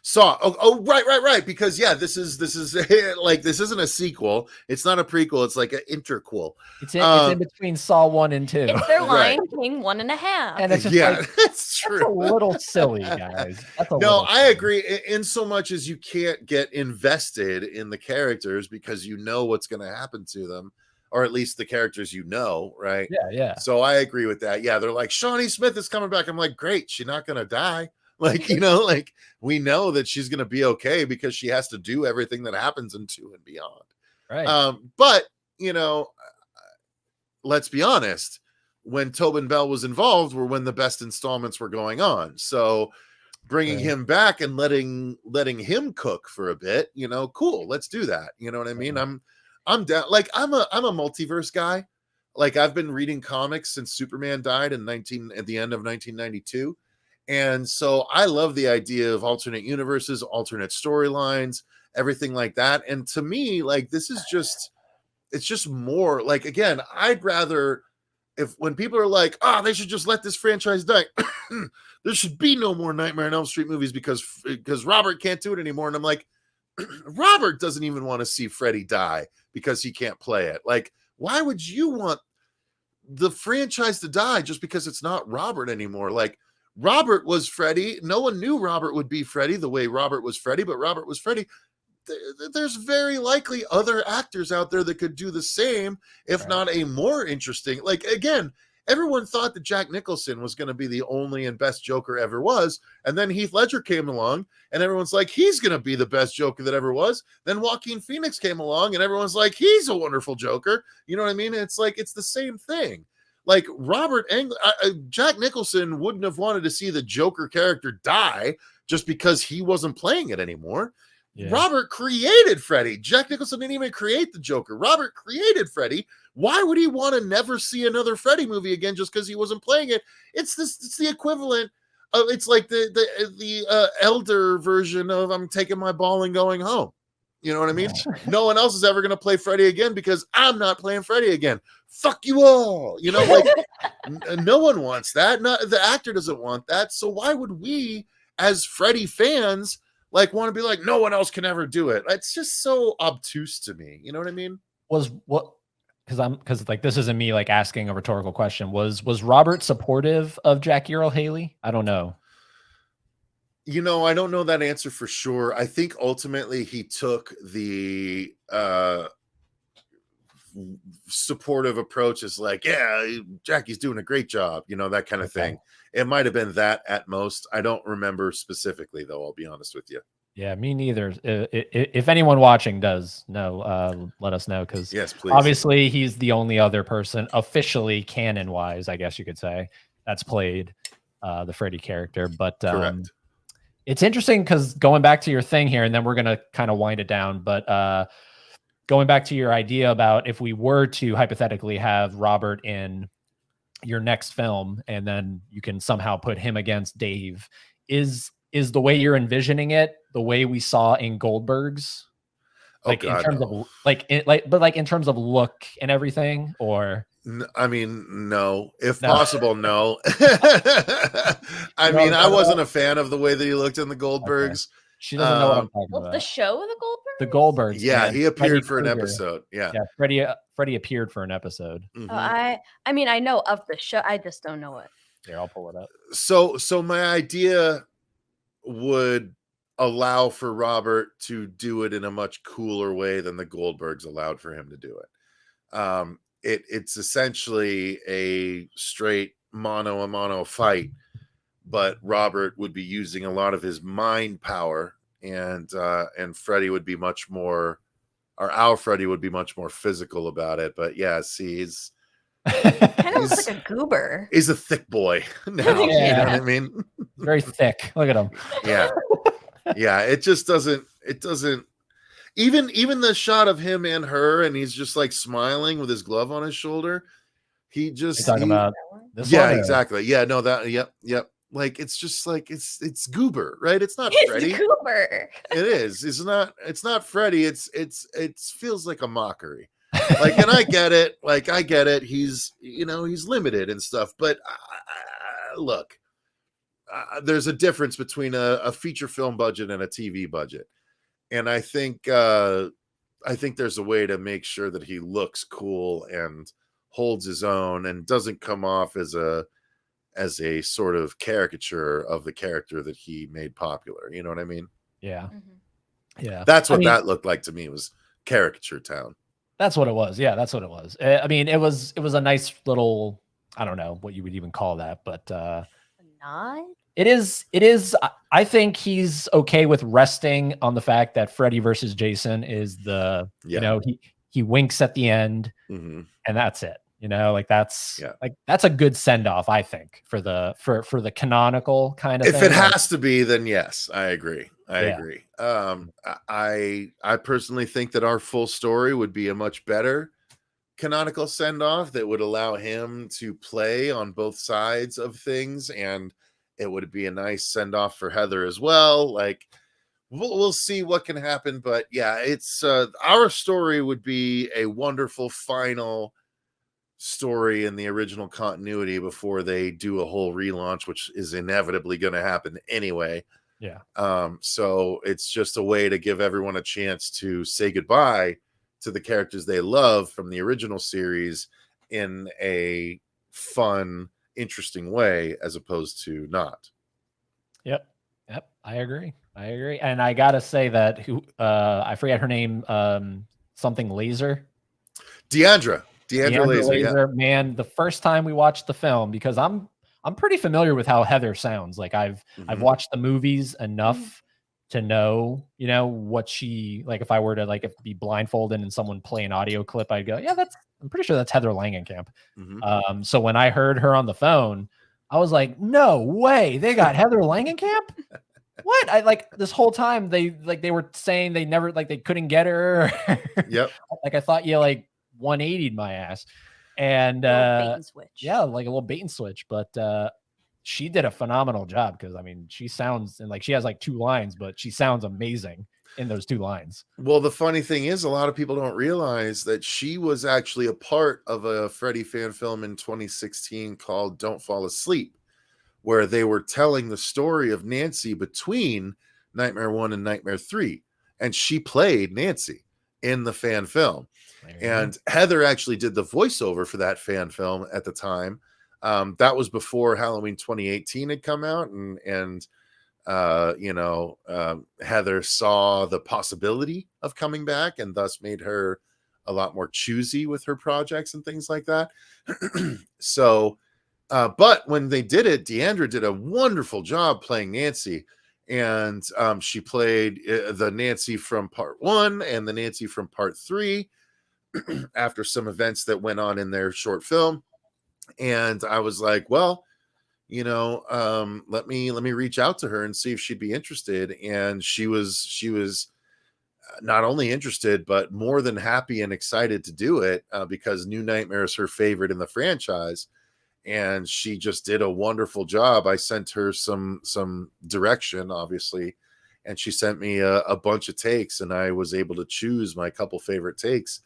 Saw. Oh, right. Because this is like, this isn't a sequel. It's not a prequel. It's like an interquel. It's in between Saw 1 and 2. It's their Lion King 1.5. And it's just that's true. That's a little silly, guys. I agree. In so much as you can't get invested in the characters because you know what's going to happen to them, or at least the characters you know, right? Yeah. So I agree with that. Yeah, they're like, Shawnee Smith is coming back. I'm like, great. She's not going to die. Like, like we know that she's going to be okay because she has to do everything that happens in 2 and beyond. Right. But, let's be honest, when Tobin Bell was involved were when the best installments were going on. So bringing him back and letting him cook for a bit, cool. Let's do that. You know what I mean? I'm down. Like I'm a multiverse guy. Like I've been reading comics since Superman died at the end of 1992. And so I love the idea of alternate universes, alternate storylines, everything like that. And to me, like, this is it's just more like, again, I'd rather when people are like, they should just let this franchise die. There should be no more Nightmare on Elm Street movies because Robert can't do it anymore. And I'm like, Robert doesn't even want to see Freddy die because he can't play it. Like, why would you want the franchise to die just because it's not Robert anymore? Like, Robert was Freddy. No one knew Robert would be Freddy the way Robert was Freddy, but Robert was Freddy. There's very likely other actors out there that could do the same, if not a more interesting. Like, again, everyone thought that Jack Nicholson was going to be the only and best Joker ever was. And then Heath Ledger came along and everyone's like, he's going to be the best Joker that ever was. Then Joaquin Phoenix came along and everyone's like, he's a wonderful Joker. You know what I mean? It's like, it's the same thing. Like Jack Nicholson wouldn't have wanted to see the Joker character die just because he wasn't playing it anymore. Yeah. Robert created Freddy. Jack Nicholson didn't even create the Joker. Robert created Freddy. Why would he want to never see another Freddy movie again just because he wasn't playing it? It's the equivalent of, it's like the elder version of I'm taking my ball and going home. You know what I mean? No one else is ever going to play Freddy again because I'm not playing Freddy again. Fuck you all. You know, like no one wants that. The actor doesn't want that. So why would we, as Freddy fans, like want to be like, no one else can ever do it? It's just so obtuse to me. You know what I mean? Because like this isn't me like asking a rhetorical question. Was Robert supportive of Jackie Earle Haley? I don't know. You know, I don't know that answer for sure. I think ultimately he took the supportive approach as like, yeah, Jackie's doing a great job, you know, that kind of thing. It might have been that at most. I don't remember specifically, though, I'll be honest with you. Yeah, me neither. If anyone watching does know, let us know, because yes, please. Obviously he's the only other person officially canon-wise, I guess you could say, that's played the Freddy character. But correct. It's interesting because going back to your thing here, and then we're going to kind of wind it down. But going back to your idea about if we were to hypothetically have Robert in your next film, and then you can somehow put him against Dave, is the way you're envisioning it the way we saw in Goldberg's? Like in terms of in terms of look and everything, or? I mean, no. If possible, no. I mean, I wasn't a fan of the way that he looked in the Goldbergs. Okay. She doesn't know what I'm talking about. The show, the Goldbergs? The Goldbergs. Yeah, he appeared for an episode. Yeah, Freddie appeared for an episode. Mm-hmm. I mean, I know of the show. I just don't know it. Here, I'll pull it up. So my idea would allow for Robert to do it in a much cooler way than the Goldbergs allowed for him to do it. It's essentially a straight mano a mano fight, but Robert would be using a lot of his mind power, and Freddy would be much more, or our Freddy would be much more physical about it. But yeah, see, he's kind of looks like a goober. He's a thick boy now. Yeah. You know what I mean? Very thick. Look at him. Yeah. Yeah. It just doesn't. Even the shot of him and her, and he's just like smiling with his glove on his shoulder. He just about this. Yeah, exactly. Yeah, no, that. Yep. Like it's just like it's Goober, right? It's not Freddy. It's Goober. It is. It's not Freddy. It feels like a mockery. Like, and I get it. Like, I get it. He's limited and stuff. But look, there's a difference between a feature film budget and a TV budget. And I think there's a way to make sure that he looks cool and holds his own and doesn't come off as a sort of caricature of the character that he made popular. You know what I mean? Yeah. Mm-hmm. Yeah. That's what that looked like to me. It was caricature town. That's what it was. Yeah, that's what it was. I mean, it was a nice little, I don't know what you would even call that, but a nod? It is. I think he's okay with resting on the fact that Freddy versus Jason is he winks at the end, mm-hmm. and that's it. You know, like that's a good send off. I think for the canonical kind of. If thing. It has to be, then yes, I agree. I agree. I personally think that our full story would be a much better canonical send off that would allow him to play on both sides of things, and it would be a nice send off for Heather as well. Like we'll see what can happen, but yeah, it's our story would be a wonderful final story in the original continuity before they do a whole relaunch, which is inevitably going to happen anyway. Yeah. So it's just a way to give everyone a chance to say goodbye to the characters they love from the original series in a fun, interesting way, as opposed to not. Yep. I agree. And I gotta say that I forget her name, something Laser. Deandra. Deandra Laser, yeah. Man, the first time we watched the film, because I'm pretty familiar with how Heather sounds. Like I've watched the movies enough to know, what she, like, if I were to be blindfolded and someone play an audio clip, I'd go, yeah, I'm pretty sure that's Heather Langenkamp. So when I heard her on the phone, I was like, no way, they got Heather Langenkamp. What? I this whole time they were saying they never, they couldn't get her. Yep. I thought you 180'd my ass. And bait and switch. Yeah, like a little bait and switch. But she did a phenomenal job, because she sounds, and she has 2 lines, but she sounds amazing in those 2 lines. Well, the funny thing is, a lot of people don't realize that she was actually a part of a Freddy fan film in 2016 called Don't Fall Asleep, where they were telling the story of Nancy between Nightmare 1 and Nightmare 3. And she played Nancy in the fan film. And Heather actually did the voiceover for that fan film at the time. That was before Halloween 2018 had come out. And Heather saw the possibility of coming back, and thus made her a lot more choosy with her projects and things like that. So, but when they did it, Deandra did a wonderful job playing Nancy. And she played the Nancy from part 1 and the Nancy from part 3 after some events that went on in their short film. And I was like, well, let me reach out to her and see if she'd be interested. And she was not only interested, but more than happy and excited to do it, because New Nightmare is her favorite in the franchise. And she just did a wonderful job. I sent her some direction, obviously, and she sent me a bunch of takes, and I was able to choose my couple favorite takes.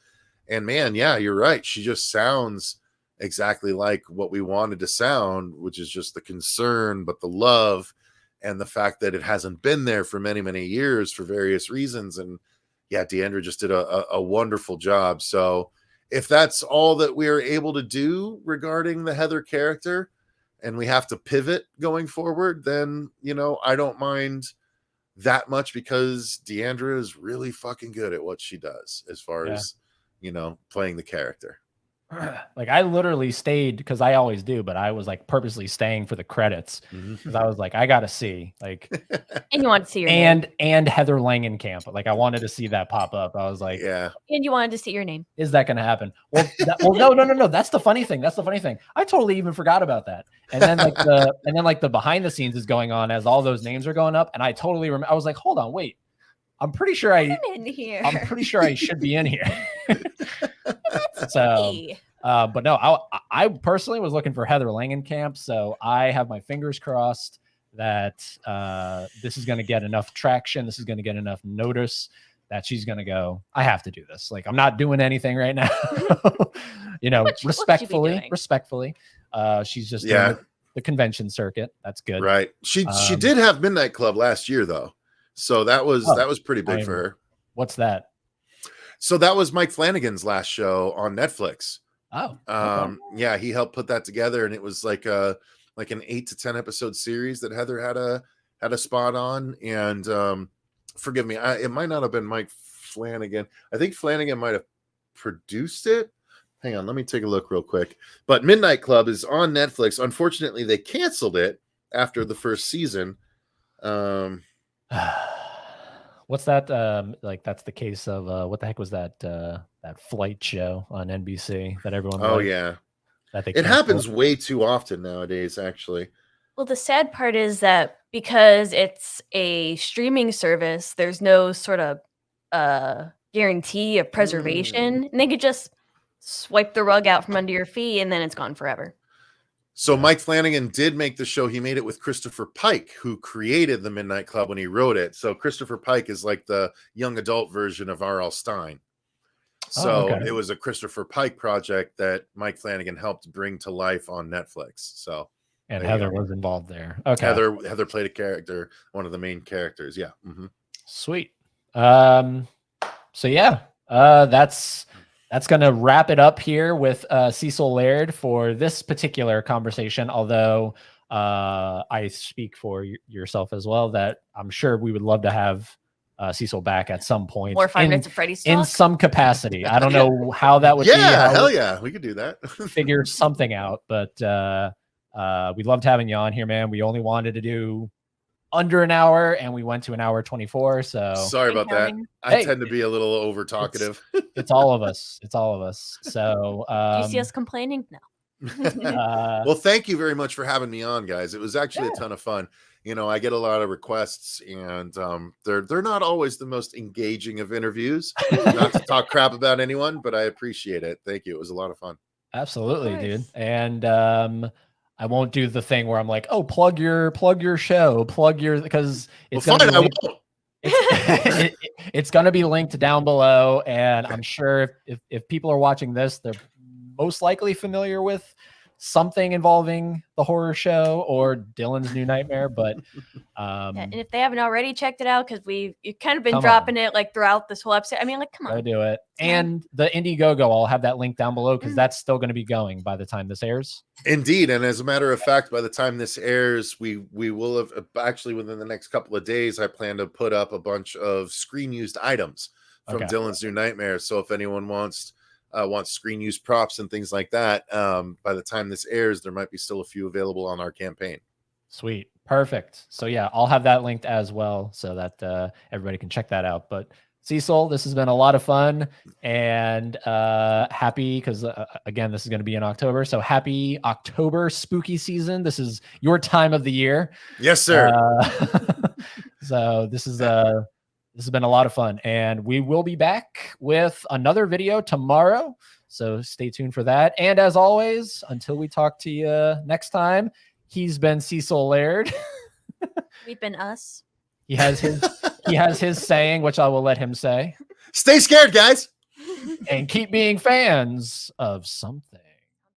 And man, yeah, you're right. She just sounds exactly like what we wanted to sound, which is just the concern, but the love, and the fact that it hasn't been there for many, many years for various reasons. And yeah, Deandra just did a wonderful job. So if that's all that we are able to do regarding the Heather character, and we have to pivot going forward, then, I don't mind that much, because Deandra is really fucking good at what she does as far as, playing the character. I literally stayed, because I always do, but I was purposely staying for the credits, because I was I gotta see and you want to see your name. And Heather Langenkamp. I wanted to see that pop up. I was like, yeah. And you wanted to see your name. Is that gonna happen? Well, no. That's the funny thing. I totally even forgot about that. And then the behind the scenes is going on as all those names are going up, and I totally remember. I was like, hold on, wait. I'm pretty sure I'm pretty sure I should be in here. So, but no, I personally was looking for Heather Langenkamp, so I have my fingers crossed that this is going to get enough traction. This is going to get enough notice that she's going to go, I have to do this. I'm not doing anything right now. Respectfully. She's just doing the convention circuit. That's good. Right. She did have Midnight Club last year, though. So that was pretty big for her. What's that? So that was Mike Flanagan's last show on Netflix. Oh, okay. Yeah, he helped put that together, and it was like an 8 to 10 episode series that Heather had a spot on. And forgive me, it might not have been Mike Flanagan. I think Flanagan might have produced it. Hang on, let me take a look real quick. But Midnight Club is on Netflix. Unfortunately, they canceled it after the first season. What's that? That's the case of what the heck was that? That flight show on NBC that everyone. Yeah, that it happens way too often nowadays. Actually, well, the sad part is that because it's a streaming service, there's no sort of guarantee of preservation, and they could just swipe the rug out from under your feet, and then it's gone forever. So Mike Flanagan did make the show. He made it with Christopher Pike, who created the Midnight Club when he wrote it. So Christopher Pike is like the young adult version of R.L. Stine. So It was a Christopher Pike project that Mike Flanagan helped bring to life on Netflix. So and Heather was involved there. Okay, Heather played a character, one of the main characters. Yeah. Mm-hmm. Sweet. So yeah, that's going to wrap it up here with Cecil Laird for this particular conversation. Although I speak for yourself as well, that I'm sure we would love to have Cecil back at some point. More 5 in, Nights at Freddy's in talk. some capacity. I don't know how that would be. Yeah, how hell yeah, we could do that. figure something out, but we loved having you on here, man. We only wanted to do under an hour and we went to an hour 24. So Sorry about that. Counting. I Hey, tend to be a little over talkative. it's all of us. It's all of us. So Do you see us complaining? No. Well, thank you very much for having me on, guys. It was actually a ton of fun. You know, I get a lot of requests, and they're not always the most engaging of interviews. Not to talk crap about anyone, but I appreciate it. Thank you. It was a lot of fun. absolutely, dude. And I won't do the thing where I'm like, oh, plug your show, because it's Well, gonna fine, be it's going to be linked down below, and I'm sure if people are watching this, they're most likely familiar with something involving the horror show or Dylan's New Nightmare. But Yeah, and if they haven't already checked it out, because you've kind of been Come dropping it like throughout this whole episode. I mean, like, come go on. do it. And the Indiegogo, I'll have that link down below because that's still going to be going by the time this airs. Indeed, and as a matter of fact, by the time this airs, we will have actually within the next couple of days. I plan to put up a bunch of screen used items from Dylan's New Nightmare. So if anyone wants screen use props and things like that, by the time this airs, there might be still a few available on our campaign. Sweet. Perfect. So yeah, I'll have that linked as well so that everybody can check that out. But Cecil, this has been a lot of fun, and happy because again, this is going to be in October. So happy October spooky season. This is your time of the year. Yes, sir. So this has been a lot of fun, and we will be back with another video tomorrow. So stay tuned for that. And as always, until we talk to you next time, he's been Cecil Laird. We've been us. He has his saying, which I will let him say. Stay scared, guys. And keep being fans of something.